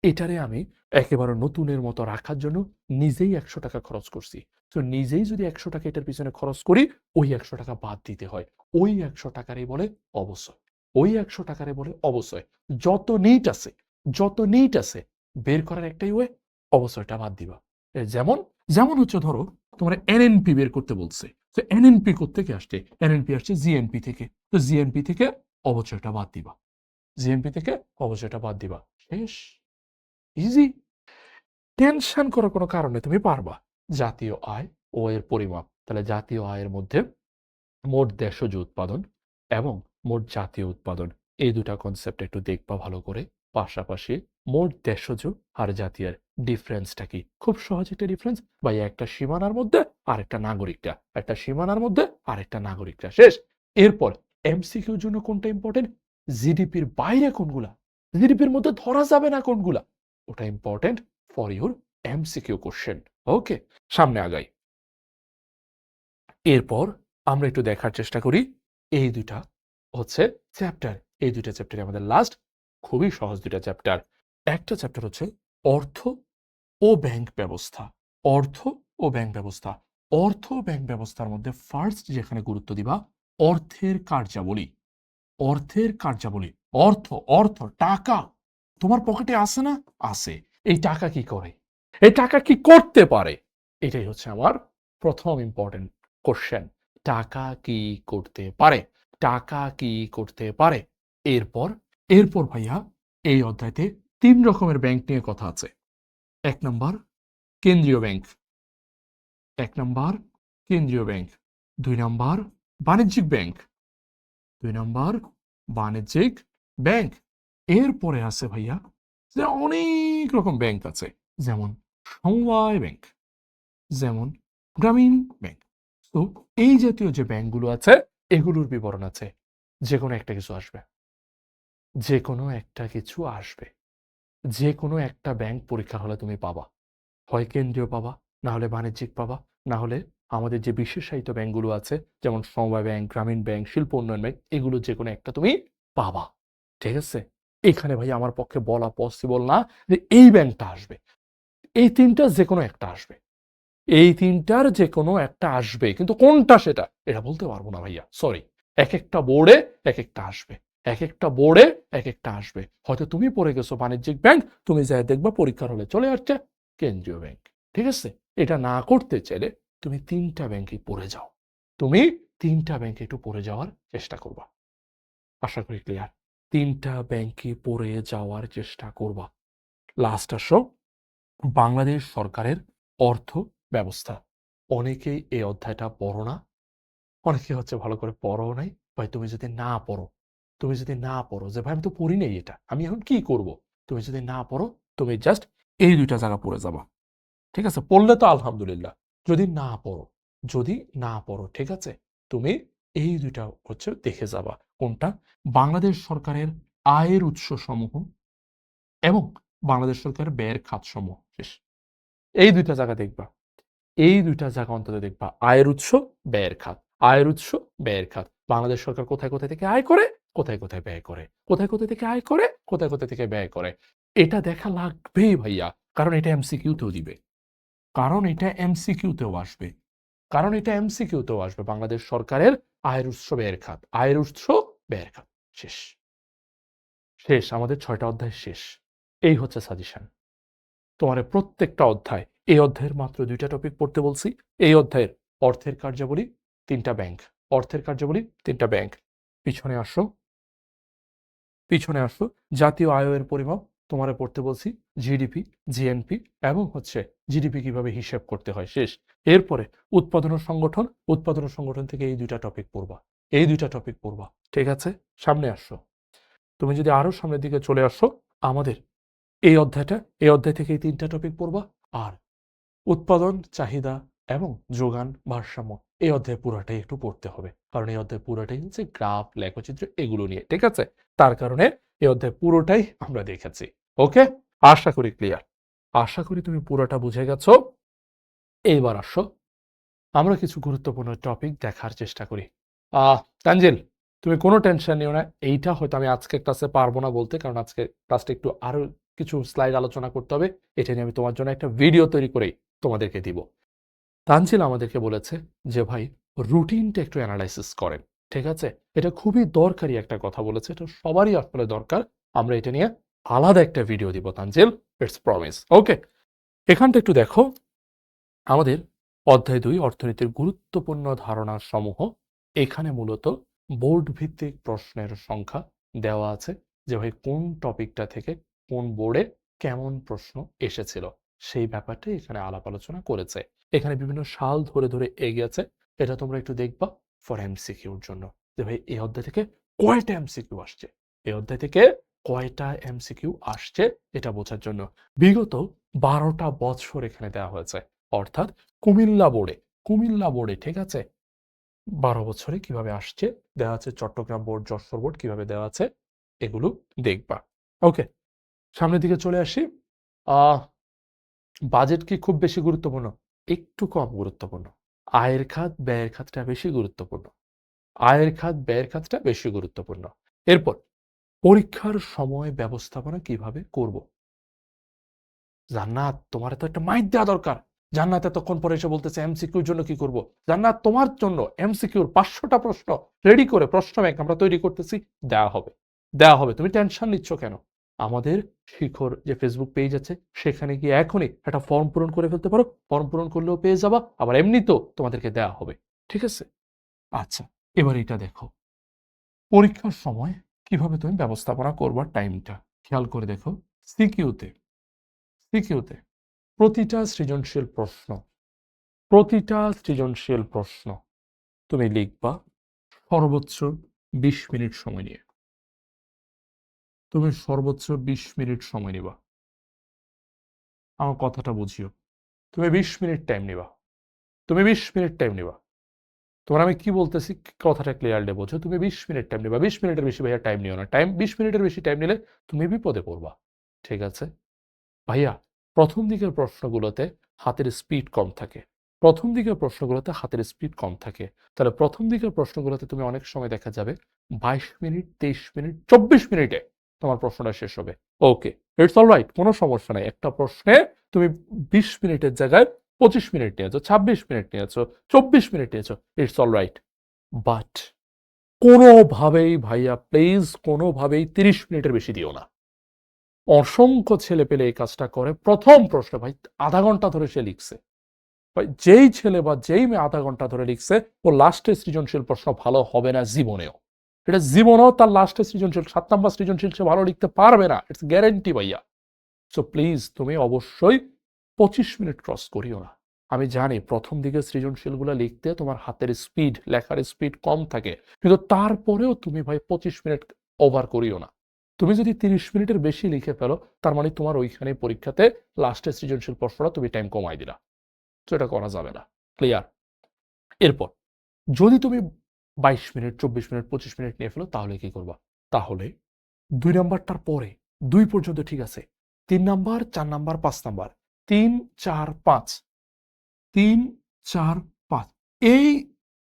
Speaker 1: এটারে আমি একেবারে নতুনের মতো রাখার জন্য নিজেই ৳১০০ খরচ করছি। তো নিজেই যদি ৳১০০ এটার পিছনে খরচ করি, ওই ৳১০০ বাদ দিতে হয়। ওই ৳১০০ বলে অবশ্যই। ওই ৳১০০ বলে অবশ্যই। যত নিট আছে, যত নিট আছে, বের করার একটাই ওয়ে, অবশ্যইটা বাদ দিবা। যেমন, যেমন হচ্ছে ধরো তোমার এনএনপি বের করতে বলছে। তো এনএনপি কোত্থেকে আসছে? এনএনপি আসছে জিএনপি থেকে। তো জিএনপি থেকে অবশ্যইটা বাদ দিবা। জিএনপি থেকে অবশ্যইটা বাদ দিবা। শেষ। ইজি। টেনশন করার কোনো কারণ নেই, তুমি পারবা। জাতীয় আয় ও এর পরিমাপ। তাহলে জাতীয় আয়ের মধ্যে মোট দেশজ উৎপাদন এবং মোট জাতীয় উৎপাদন, এই দুটা কনসেপ্ট একটু দেখবা ভালো করে। পাশাপাশি মোট দেশজ আর জাতীয়ের ডিফারেন্সটা কি? খুব সহজ একটা ডিফারেন্স, বা একটা সীমানার মধ্যে আরেকটা নাগরিকটা, একটা সীমানার মধ্যে আরেকটা নাগরিকটা। শেষ। এরপর এমসিকিউর জন্য কোনটা ইম্পর্টেন্ট? জিডিপির বাইরে কোনগুলা, জিডিপির মধ্যে ধরা যাবে না কোনগুলা, ওটা important for your MCQ question. Okay, সামনে আগাই। এরপর আমরা একটু দেখার চেষ্টা করি এই দুইটা হচ্ছে চ্যাপ্টার। এই দুইটা চ্যাপ্টারে আমাদের লাস্ট খুবই সহজ দুইটা চ্যাপ্টার। একটা চ্যাপ্টার হচ্ছে অর্থ ও ব্যাংক ব্যবস্থা। অর্থ ও ব্যাংক ব্যবস্থা। অর্থ ও ব্যাংক ব্যবস্থার মধ্যে ফার্স্ট যেখানে গুরুত্ব দিবা, অর্থের কার্যাবলী। অর্থের কার্যাবলী। অর্থ, অর্থ, টাকা তোমার পকেটে আছে না? আছে। এই টাকা কি করে? এই টাকা কি করতে পারে? এটাই হচ্ছে আমার প্রথম ইম্পর্টেন্ট কোশ্চেন। টাকা কি করতে পারে? টাকা কি করতে পারে? এরপর, এরপর ভাইয়া এই অধ্যায়তে ৩ রকমের ব্যাংক নিয়ে কথা আছে। ১ নাম্বার কেন্দ্রীয় ব্যাংক, ১ নাম্বার কেন্দ্রীয় ব্যাংক, ২ নাম্বার বাণিজ্যিক ব্যাংক, ২ নাম্বার বাণিজ্যিক ব্যাংক। এরপরে আছে ভাইয়া যে অনেক রকম ব্যাংক আছে, যেমন সমবায় ব্যাংক, যেমন গ্রামীণ ব্যাংক। তো এই জাতীয় যে ব্যাংকগুলো আছে, এগুলোর বিবরণ আছে। যে কোনো একটা কিছু আসবে, যে কোনো একটা কিছু আসবে, যে কোনো একটা ব্যাংক পরীক্ষার হলে তুমি পাবা। হয় কেন্দ্রীয় পাবা, না হলে বাণিজ্যিক পাবা, না হলে আমাদের যে বিশেষায়িত ব্যাংকগুলো আছে, যেমন সমবায় ব্যাংক, গ্রামীণ ব্যাংক, শিল্প উন্নয়ন ব্যাংক, এগুলো যে কোনো একটা তুমি পাবা। ঠিক আছে? এখানে ভাই আমার পক্ষে বলা পসিবল না যে এই ব্যাংকটা আসবে। এই ৩ টা যেকোনো একটা আসবে। এই ৩ টার যেকোনো একটা আসবে। কিন্তু কোনটা সেটা? এটা বলতে পারব না ভাইয়া। সরি। একেকটা বোর্ডে একেকটা আসবে। একেকটা বোর্ডে একেকটা আসবে। হয়তো তুমি পড়ে গেছো বাণিজ্যিক ব্যাংক, তুমি যায়া দেখবা পরীক্ষার হলে চলে আসছে কেন্দ্রীয় ব্যাংক। ঠিক আছে? এটা না করতে চাইলে তুমি ৩ টা ব্যাংকেই পড়ে যাও। তুমি ৩ টা ব্যাংকে একটু পড়ে যাওয়ার চেষ্টা করবা। আশা করি ক্লিয়ার। ৩ টা ব্যাংকে পড়ে যাওয়ার চেষ্টা করবা। লাস্ট আসো বাংলাদেশ সরকারের অর্থ ব্যবস্থা। অনেকেই এই অধ্যায়টা পড়ো না, অনেকে হচ্ছে ভালো করে পড়াও নাই। ভাই তুমি যদি না পড়ো, তুমি যদি না পড়ো যে ভাই আমি তো পড়ি নাই এটা, আমি এখন কি করব? তুমি যদি না পড়ো, তুমি জাস্ট এই ২ টা জায়গা পড়ে যাবা। ঠিক আছে? পড়লে তো আলহামদুলিল্লাহ। যদি না পড়ো, যদি না পড়ো, ঠিক আছে? তুমি এই ২ টা হচ্ছে দেখে যাবা। কোনটা? বাংলাদেশ সরকারের আয়ের উৎসসমূহ এবং বাংলাদেশ সরকারের ব্যয়ের খাতসমূহ। শেষ। এই ২ টা জায়গা দেখবা। এই ২ টা জায়গা অন্তত দেখবা। আয়ের উৎস, ব্যয়ের খাত। আয়ের উৎস, ব্যয়ের খাত। বাংলাদেশ সরকার কোথায়, কোথায় থেকে আয় করে, কোথায়, কোথায় ব্যয় করে। কোথায়, কোথায় থেকে আয় করে, কোথায়, কোথায় থেকে ব্যয় করে। এটা দেখা লাগবেই ভাইয়া। কারণ এটা এমসিকিউতেও দিবে। কারণ এটা এমসিকিউতেও আসবে। কারণ এটা এমসিকিউতেও আসবে। বাংলাদেশ সরকারের আয়ের উৎস, ব্যয়ের খাত। আয়ের উৎস, ব্যয়ের খাত। শেষ। শেষ। আমাদের ৬ টা অধ্যায় শেষ। এই হচ্ছে সাজেশন। তোমারে প্রত্যেকটা অধ্যায়, এই অধ্যায়ের মাত্র ২ টা টপিক পড়তে বলছি। এই অধ্যায়ের অর্থের কার্যাবলী, ৩ টা ব্যাংক। অর্থের কার্যাবলী, ৩ টা ব্যাংক। পিছনে আসো। পিছনে আসো, জাতীয় আয়ের পরিমাপ তোমারে পড়তে বলছি, জিডিপি, জিএনপি এবং হচ্ছে জিডিপি কিভাবে হিসাব করতে হয় শেষ। এরপরে উৎপাদন ও সংগঠন, উৎপাদন ও সংগঠন থেকে এই দুইটা টপিক পড়বা, এই দুইটা টপিক পড়বা, ঠিক আছে? সামনে আসো, তুমি যদি আরো সামনের দিকে চলে আসো, আমাদের এই অধ্যায়টা, এই অধ্যায় থেকে এই তিনটা টপিক পড়বা। আর উৎপাদন, চাহিদা এবং যোগান ভারসাম্য এই অধ্যায় পুরাটাই একটু পড়তে হবে, কারণ এই অধ্যায় পুরোটাই হচ্ছে গ্রাফ, লেখচিত্র এগুলো নিয়ে, ঠিক আছে? তার কারণে এই অধ্যায় পুরোটাই আমরা দেখেছি। ওকে, আশা করি ক্লিয়ার, আশা করি তুমি পুরোটা বুঝে গেছো। এইবার আসো, আমরা কিছু গুরুত্বপূর্ণ টপিক দেখার চেষ্টা করি। তানজিল, তুমি কোনো টেনশন নিও না, এইটা হয়তো আমি আজকে ক্লাসে পারবো না বলতে, কারণ আজকে ক্লাসটা একটু আরো কিছু স্লাইড আলোচনা করতে হবে। এটা নিয়ে আমি তোমার জন্য একটা ভিডিও তৈরি করেই তোমাদেরকে দিব। তানজিল আমাদেরকে বলেছে যে ভাই রুটিনটা একটু অ্যানালাইসিস করেন, ঠিক আছে? এটা খুবই দরকারি একটা কথা বলেছে, এটা সবারই আসলে দরকার। আমরা এটা নিয়ে আলাদা একটা ভিডিও দিব তানজিল, ইটস প্রমিস। ওকে, এখানটা একটু দেখো, আমাদের অধ্যায় ২ অর্থনীতির গুরুত্বপূর্ণ ধারণা সমূহ। এখানে মূলত বোর্ড ভিত্তিক প্রশ্নের সংখ্যা দেওয়া আছে, যে ভাই কোন টপিকটা থেকে কোন বোর্ডে কেমন প্রশ্ন এসেছিল সেই ব্যাপারটাই এখানে আলাপ আলোচনা করেছে। এখানে বিভিন্ন সাল ধরে ধরে এগিয়েছে, এটা তোমরা একটু দেখবা ফর এমসিকিউর জন্য, যে ভাই এই অধ্যায় থেকে কয়টা এমসিকিউ আসছে, এই অধ্যায় থেকে কয়টা এমসিকিউ আসছে এটা বোঝার জন্য। বিগত 12টা বছর এখানে দেওয়া হয়েছে, অর্থাৎ কুমিল্লা বোর্ডে, কুমিল্লা বোর্ডে, ঠিক আছে, 12 বছরে কিভাবে আসছে দেওয়া আছে, চট্টগ্রাম বোর্ড, যশোর বোর্ড কিভাবে দেওয়া আছে এগুলো দেখবা। ওকে, সামনের দিকে চলে আসি। আহ বাজেট কি খুব বেশি গুরুত্বপূর্ণ? একটু কম গুরুত্বপূর্ণ। আয়ের খাত ব্যয়ের খাতটা বেশি গুরুত্বপূর্ণ, আয়ের খাত ব্যয়ের খাতটা বেশি গুরুত্বপূর্ণ। এরপর পরীক্ষার সময় ব্যবস্থাপনা কিভাবে করব। জান্নাত, তোমার তো একটা মাইট দেওয়া দরকার। জান্নাত এতক্ষণ পরে এসে বলতেছে এমসিকিউর জন্য কি করব। জান্নাত, তোমার জন্য এমসিকিউর 500টা প্রশ্ন রেডি করে প্রশ্ন ব্যাংক আমরা তৈরি করতেছি, দেওয়া হবে, দেওয়া হবে। তুমি টেনশন নিচ্ছ কেন? আমাদের শিখর যে ফেসবুক পেজ আছে সেখানে গিয়ে এখনই একটা ফর্ম পূরণ করে ফেলতে পারো, ফর্ম পূরণ করলেও পেয়ে যাবা, আবার এমনিতেও তোমাদেরকে দেওয়া হবে, ঠিক আছে? আচ্ছা, এবার এটা দেখো, পরীক্ষার সময় কিভাবে তুমি ব্যবস্থাপনা করবার টাইমটা খেয়াল করে দেখো। সিকিউতে, সিকিউতে প্রতিটা সৃজনশীল প্রশ্ন, প্রতিটা সৃজনশীল প্রশ্ন তুমি লিখবা সর্বোচ্চ 20 মিনিট সময় নিয়ে। তুমি সর্বোচ্চ 20 মিনিট সময় নিবা। আমার কথাটা বুঝিও, তুমি 20 মিনিট টাইম নিবা, তুমি 20 মিনিট টাইম নিবা। তোমার আমি কি বলতেছি কথাটা ক্লিয়ারলি বোঝো, তুমি 20 মিনিট টাইম নিবা। 20 মিনিটের বেশি ভাইয়া টাইম নিও না, টাইম 20 মিনিটের বেশি টাইম নিলে তুমি বিপদে পড়বা, ঠিক আছে? ভাইয়া প্রথম দিকের প্রশ্নগুলোতে হাতের স্পিড কম থাকে, প্রথম দিকের প্রশ্নগুলোতে হাতের স্পিড কম থাকে। তাহলে প্রথম দিকের প্রশ্নগুলোতে তুমি অনেক সময় দেখা যাবে 22 মিনিট, 23 মিনিট, 24 মিনিটে তোমার প্রশ্নটা শেষ হবে। ওকে, ইটস অল রাইট, কোনো সমস্যা নাই। একটা প্রশ্নে তুমি 20 মিনিটের জায়গায় 25 মিনিট নিয়েছো, 26 মিনিট নিয়েছো, 24 মিনিট নিয়েছো, ইটস অল রাইট। বাট কোনোভাবেই ভাইয়া প্লিজ কোনোভাবেই 30 মিনিটের বেশি দিও না। অসংখ্য ছেলে পেলে এই কাজটা করে, প্রথম প্রশ্ন ভাই আধা ঘন্টা ধরে সে লিখছে। ভাই যেই ছেলে বা যেই মেয়ে আধা ঘন্টা ধরে লিখছে, ও লাস্টে সৃজনশীল প্রশ্ন ভালো হবে না জীবনেও। এটা জীবনেও তার লাস্টে সৃজনশীল 7 নাম্বার সৃজনশীল সে ভালো লিখতে পারবে না, ইটস গ্যারেন্টি ভাইয়া। সো প্লিজ তুমি অবশ্যই 25 মিনিট ক্রস করিও না। আমি জানি প্রথম দিকে সৃজনশীলগুলো লিখতে তোমার হাতের স্পিড, লেখার স্পিড কম থাকে, কিন্তু তারপরেও তুমি ভাই 25 মিনিট ওভার করিও না। তুমি যদি 30 মিনিটের বেশি লিখে ফেলো, তার মানে তোমার ওইখানে পরীক্ষাতে লাস্টে সৃজনশীল প্রশ্নটা তুমি টাইম কমাই দিলা। তো এটা করা যাবে না, ক্লিয়ার? এরপর যদি তুমি 22 মিনিট, 24 মিনিট, 25 মিনিট নিয়ে ফেলো, তাহলে কি করবা? তাহলে 2 নাম্বারটার পরে, 2 পর্যন্ত ঠিক আছে, 3 নাম্বার, 4 নাম্বার, 5 নাম্বার, 3, 4, 5, 3, 4, 5, এই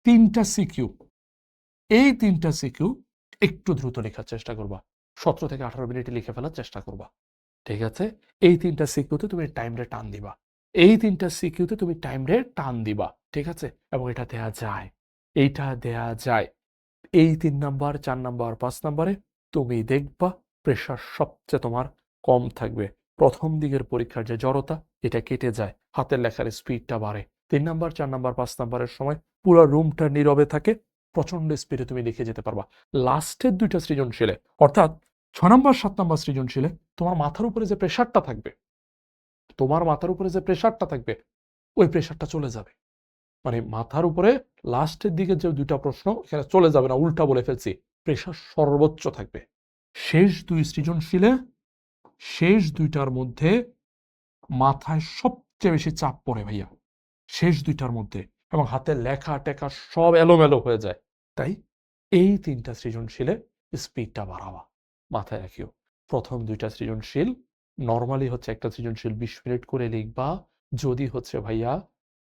Speaker 1: 3টা সিকিউ, এই 3টা সিকিউ একটু দ্রুত লেখার চেষ্টা করবা। 17 থেকে 18 মিনিটে লিখে ফেলার চেষ্টা করবা, ঠিক আছে? এই 3টা সিকিউতে তুমি টাইম রে টান দিবা, এই 3টা সিকিউতে তুমি টাইম রে টান দিবা, ঠিক আছে? এবং এটা দেয়া যায়, এইটা দেয়া যায়। এই 3 নাম্বার, 4 নাম্বার, 5 নাম্বারে তুমি দেখবা প্রেশার সবচেয়ে তোমার কম থাকবে। প্রথম দিকের পরীক্ষার যে জড়তা এটা কেটে যায়, হাতের লেখার স্পিডটা বাড়ে। 3 নাম্বার, 4 নাম্বার, 5 নাম্বারের সময় পুরো রুমটা নীরবে থাকে, প্রচন্ড স্পিডে তুমি লিখে যেতে পারবা। লাস্টের 2টা সৃজনশীলে, অর্থাৎ 6 নম্বর 7 নম্বর সৃজনশীলে তোমার মাথার উপরে যে প্রেশারটা থাকবে, তোমার মাথার উপরে যে প্রেশারটা থাকবে, ওই প্রেশারটা চলে যাবে। মানে মাথার উপরে লাস্টের দিকে যে দুইটা প্রশ্ন এখানে চলে যাবে না, উল্টা বলে ফেলছি, প্রেশার সর্বোচ্চ থাকবে। শেষ দুই সৃজনশীলে শেষ দুইটার মধ্যে মাথায় সবচেয়ে বেশি চাপ পড়ে ভাইয়া, শেষ দুইটার মধ্যে, এবং হাতের লেখা টেখা সব এলোমেলো হয়ে যায়। তাই এই তিনটা সৃজনশীলে স্পিডটা বাড়াবা, মাথায় রাখিও। প্রথম দুইটা সৃজনশীল নর্মালি হচ্ছে একটা সৃজনশীল 20 মিনিট করে লিখবা। যদি হচ্ছে ভাইয়া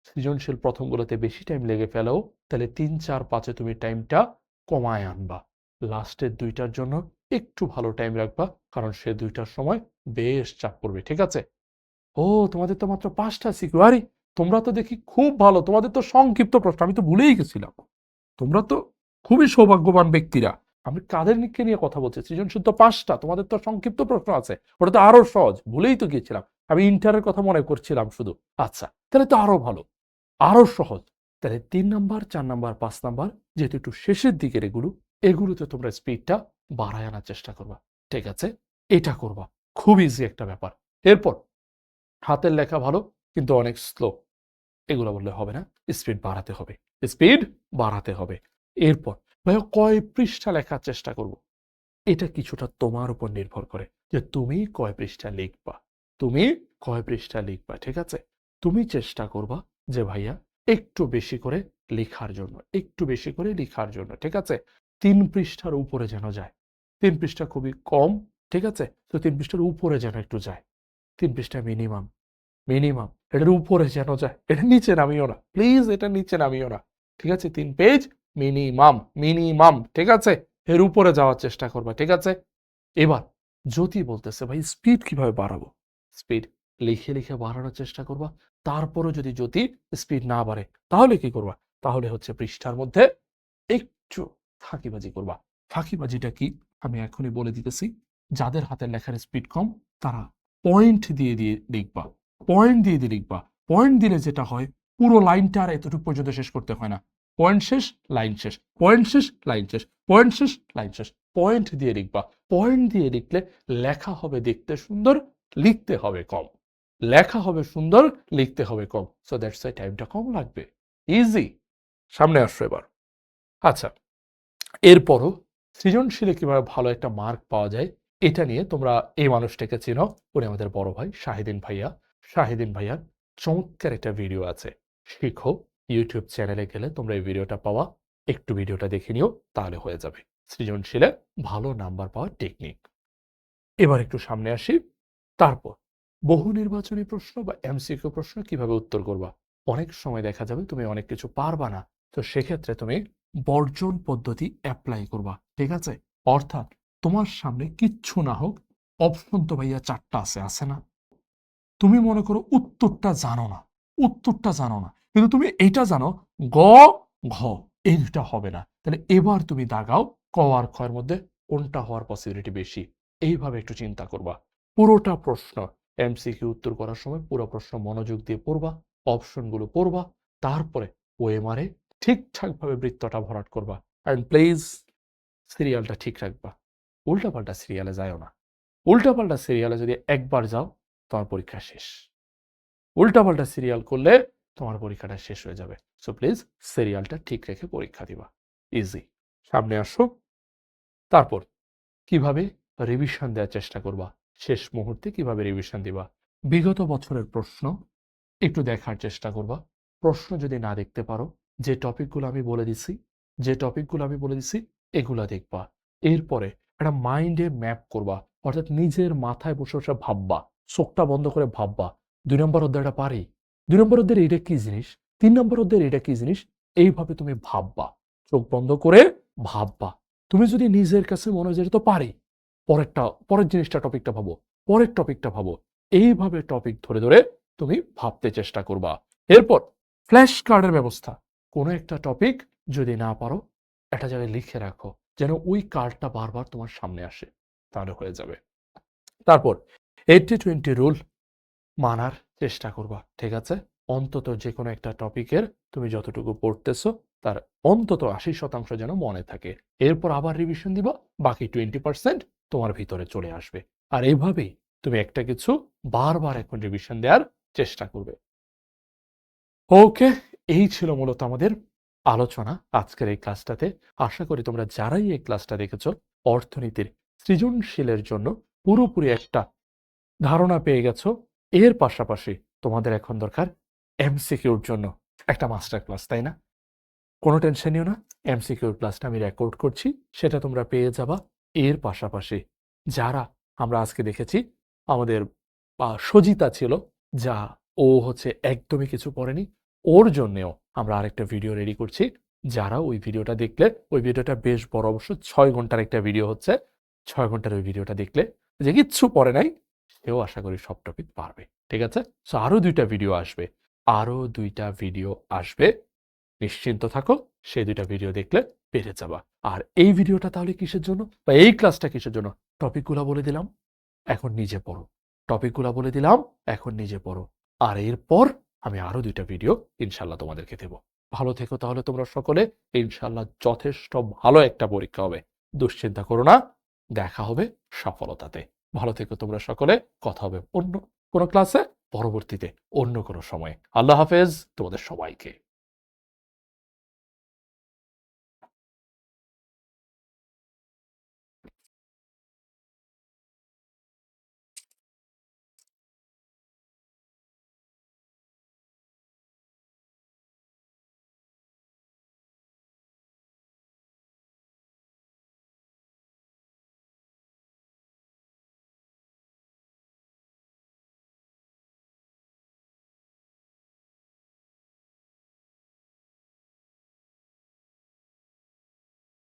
Speaker 1: সৃজনশীল প্রথমগুলোতে বেশি টাইম লেগে ফেলো, তাহলে 3, 4, 5-এ তুমি টাইমটা কমায় আনবা। লাস্টের দুইটার জন্য একটু ভালো টাইম রাখবা, কারণ সে দুইটার সময় বেশ চাপ পড়বে, ঠিক আছে? ও, তোমাদের তো মাত্র 5টা সিকিউ। আরে তোমরা তো দেখি খুব ভালো, তোমাদের তো সংক্ষিপ্ত প্রশ্ন, আমি তো ভুলেই গেছিলাম। তোমরা তো খুবই সৌভাগ্যবান ব্যক্তিরা। আমি কাদেরকে নিয়ে কথা বলছি? সৃজনশীল তো 5টা, তোমাদের তো সংক্ষিপ্ত প্রশ্ন আছে, ওটা তো আরো সহজ, ভুলেই তো গিয়েছিলাম। আমি ইন্টারের কথা মনে করছিলাম শুধু। আচ্ছা, তাহলে তো আরো ভালো, আরো সহজ। তাহলে 3 নাম্বার 4 নাম্বার 5 নাম্বার যেহেতু একটু শেষের দিকের এগুলোতে তোমরা স্পিডটা বাড়ায় আনার চেষ্টা করবা, ঠিক আছে? এটা করবা, খুব ইজি একটা ব্যাপার। এরপর হাতের লেখা ভালো কিন্তু অনেক স্লো, এগুলো বললে হবে না, স্পিড বাড়াতে হবে, স্পিড বাড়াতে হবে। এরপর ভাইয়া কয় পৃষ্ঠা লেখার চেষ্টা করব, এটা কিছুটা তোমার উপর নির্ভর করে যে তুমি কয় পৃষ্ঠা লিখবা, তুমি কয় পৃষ্ঠা লিখবা, ঠিক আছে? তুমি চেষ্টা করবা যে ভাইয়া একটু বেশি করে লেখার জন্য, একটু বেশি করে লেখার জন্য, ঠিক আছে? 3 পৃষ্ঠার উপরে যেন যায়। 3 পৃষ্ঠা খুবই কম, ঠিক আছে? তো 3 পৃষ্ঠার উপরে যেন একটু যায়। 3 পৃষ্ঠা মিনিমাম, মিনিমাম এটার উপরে যেন যায়, এটা নিচে নামিও না প্লিজ, এটা নিচে নামিও না, ঠিক আছে? 3 পেজ মিনিমাম, মিনিমাম, ঠিক আছে? এর উপরে যাওয়ার চেষ্টা করবা, ঠিক আছে? এবার জ্যোতি বলতেছে ভাই স্পিড কিভাবে বাড়াবো, স্পিড লিখে লিখে বাড়ানোর চেষ্টা করবা। তারপরও যদি জ্যোতি স্পিড না বাড়ে, তাহলে কি করবা? তাহলে হচ্ছে পৃষ্ঠার মধ্যে একটু ফাঁকিবাজি করবা। ফাঁকিবাজিটা কি আমি এখনই বলে দিতেছি। যাদের হাতের লেখার স্পিড কম, তারা পয়েন্ট দিয়ে দিয়ে লিখবা, পয়েন্ট দিয়ে দিয়ে লিখবা। পয়েন্ট দিলে যেটা হয়, পুরো লাইনটা আর এতটুকু পর্যন্ত শেষ করতে হয় না। পয়েন্ট শেষ, লাইন শেষ, পয়েন্ট শেষ, লাইন শেষ, পয়েন্ট শেষ, লাইন শেষ। পয়েন্ট দিয়ে লিখবা। পয়েন্ট দিয়ে লিখলে লেখা হবে দেখতে সুন্দর, লিখতে হবে কম। লেখা হবে সুন্দর, লিখতে হবে কম। সো দ্যাটস ওয়াই টাইমটা কম লাগবে। ইজি। সামনে আসো এবার। আচ্ছা, এরপরও সৃজনশীলে কিভাবে ভালো একটা মার্ক পাওয়া যায়, এটা নিয়ে তোমরা এই মানুষটাকে চেনো। উনি আমাদের বড় ভাই শাহিদিন ভাইয়া। শাহিদিন ভাইয়ার চমৎকার একটা ভিডিও আছে, শিখো। ইউটিউব চ্যানেলে গেলে তোমরা এই ভিডিওটা পাওয়া, একটু ভিডিওটা দেখে নিও, তাহলে হয়ে যাবে সৃজনশীলে ভালো নাম্বার পাওয়ার টেকনিক। এবার একটু সামনে আসি। তারপর বহু নির্বাচনী প্রশ্ন বা এমসিকিউ প্রশ্ন কিভাবে উত্তর করবা। অনেক সময় দেখা যাবে তুমি অনেক কিছু পারবা না, তো সেক্ষেত্রে তুমি বর্জন পদ্ধতি অ্যাপ্লাই করবা, ঠিক আছে? অর্থাৎ তোমার সামনে কিচ্ছু না হোক, অপশন তো ভাইয়া 4টা আছে না? তুমি মনে করো উত্তরটা জানো না, উত্তরটা জানো না, কিন্তু তুমি এটা জানো গ, ঘ, এই দুটা হবে না, তাহলে এবার তুমি দাগাও ক আর খ এর মধ্যে কোনটা হওয়ার পসিবিলিটি বেশি। এইভাবে একটু চিন্তা করবা। পুরোটা প্রশ্ন এমসিকিউ উত্তর করার সময় পুরো প্রশ্ন মনোযোগ দিয়ে পড়বা, অপশনগুলো পড়বা, তারপরে ওএমআরে ঠিকঠাকভাবে বৃত্তটা ভরাট করবা। অ্যান্ড প্লিজ সিরিয়ালটা ঠিক রাখবা, উল্টাপাল্টা সিরিয়ালে যাও না। উল্টাপাল্টা সিরিয়ালে যদি একবার যাও, তোমার পরীক্ষা শেষ। উল্টাপাল্টা সিরিয়াল করলে তোমার পরীক্ষাটা শেষ হয়ে যাবে। সো প্লিজ সিরিয়ালটা ঠিক রেখে পরীক্ষা দিবা। ইজি। সামনে আসো। তারপর কিভাবে রিভিশন দেওয়ার চেষ্টা করবা, শেষ মুহূর্তে কিভাবে রিভিশন দিবা। বিগত বছরের প্রশ্ন একটু দেখার চেষ্টা করবা। প্রশ্ন যদি না দেখতে পারো, যে টপিকগুলো আমি বলে দিছি, যে টপিকগুলো আমি বলে দিছি, এগুলা দেখবা। এরপরে একটা মাইন্ডে ম্যাপ করবা, অর্থাৎ নিজের মাথায় বসে বসে ভাববা, চোখটা বন্ধ করে ভাববা 2 নম্বর অধ্যায়টা পারি, 2 নম্বর অধ্যায়ের এটা কি জিনিস, 3 নম্বর অধ্যায়ের এটা কি জিনিস। এইভাবে তুমি ভাববা, চোখ বন্ধ করে ভাববা। তুমি যদি নিজের কাছে মনে হয় যে এটা তো পারি, পরের জিনিসটা টপিকটা ভাবো, পরের টপিকটা ভাবো। এইভাবে টপিক ধরে ধরে তুমি ভাবতে চেষ্টা করবা। এরপর ফ্ল্যাশ কার্ডের ব্যবস্থা। কোনো একটা টপিক যদি না পারো, একটা জায়গায় লিখে রাখো, যেন ওই কার্ডটা বারবার তোমার সামনে আসে, তাহলে হয়ে যাবে। তারপর 80-20 রুল মানার চেষ্টা করবা, ঠিক আছে? অন্তত যে কোনো একটা টপিকের তুমি যতটুকু পড়তেছো তার অন্তত ৮০% যেন মনে থাকে। এরপর আবার রিভিশন দিবা, বাকি 20% তোমার ভিতরে চলে আসবে। আর এইভাবেই তুমি একটা কিছু বারবার এখন রিভিশন দেওয়ার চেষ্টা করবে। ওকে, এই ছিল মূলত আমাদের আলোচনা আজকের এই ক্লাসটাতে। আশা করি তোমরা যারাই এই ক্লাসটা দেখেছ, অর্থনীতির সৃজনশীলের জন্য পুরোপুরি একটা ধারণা পেয়ে গেছো। এর পাশাপাশি তোমাদের এখন দরকার এমসিকিউর জন্য একটা মাস্টার ক্লাস, তাই না? কোনো টেনশন নিও না, এমসিকিউর ক্লাসটা আমি রেকর্ড করছি, সেটা তোমরা পেয়ে যাবা। এর পাশাপাশি যারা আমরা আজকে দেখেছি, আমাদের সজিতা ছিল, যা ও হচ্ছে একদমই কিছু পড়েনি, ওর জন্যেও আমরা আরেকটা ভিডিও রেডি করছি। যারা ওই ভিডিওটা দেখলে, ওই ভিডিওটা বেশ বড়, অবশ্য 6 ঘন্টার একটা ভিডিও হচ্ছে, 6 ঘন্টার ওই ভিডিওটা দেখলে যে কিচ্ছু পড়ে নাই, সেও আশা করি সব টপিক পারবে। ঠিক আছে? সো আরো 2টা ভিডিও আসবে, আরো 2টা ভিডিও আসবে, নিশ্চিন্ত থাকো। সেই 2টা ভিডিও দেখলে পেরে যাবা। আর এই ভিডিওটা তাহলে কিসের জন্য, বা এই ক্লাসটা কিসের জন্য? টপিকগুলা বলে দিলাম, এখন নিজে পড়ো। টপিকগুলা বলে দিলাম, এখন নিজে পড়ো। আর এরপর আমি আরো 2টা ভিডিও ইনশাআল্লাহ তোমাদেরকে দেব। ভালো থেকো তাহলে তোমরা সকলে। ইনশাআল্লাহ যথেষ্ট ভালো একটা পরীক্ষা হবে। দুশ্চিন্তা করো না, দেখা হবে সফলতাতে। ভালো থেকো তোমরা সকলে। কথা হবে অন্য কোনো ক্লাসে, পরবর্তীতে অন্য কোনো সময়ে। আল্লাহ হাফেজ তোমাদের সবাইকে।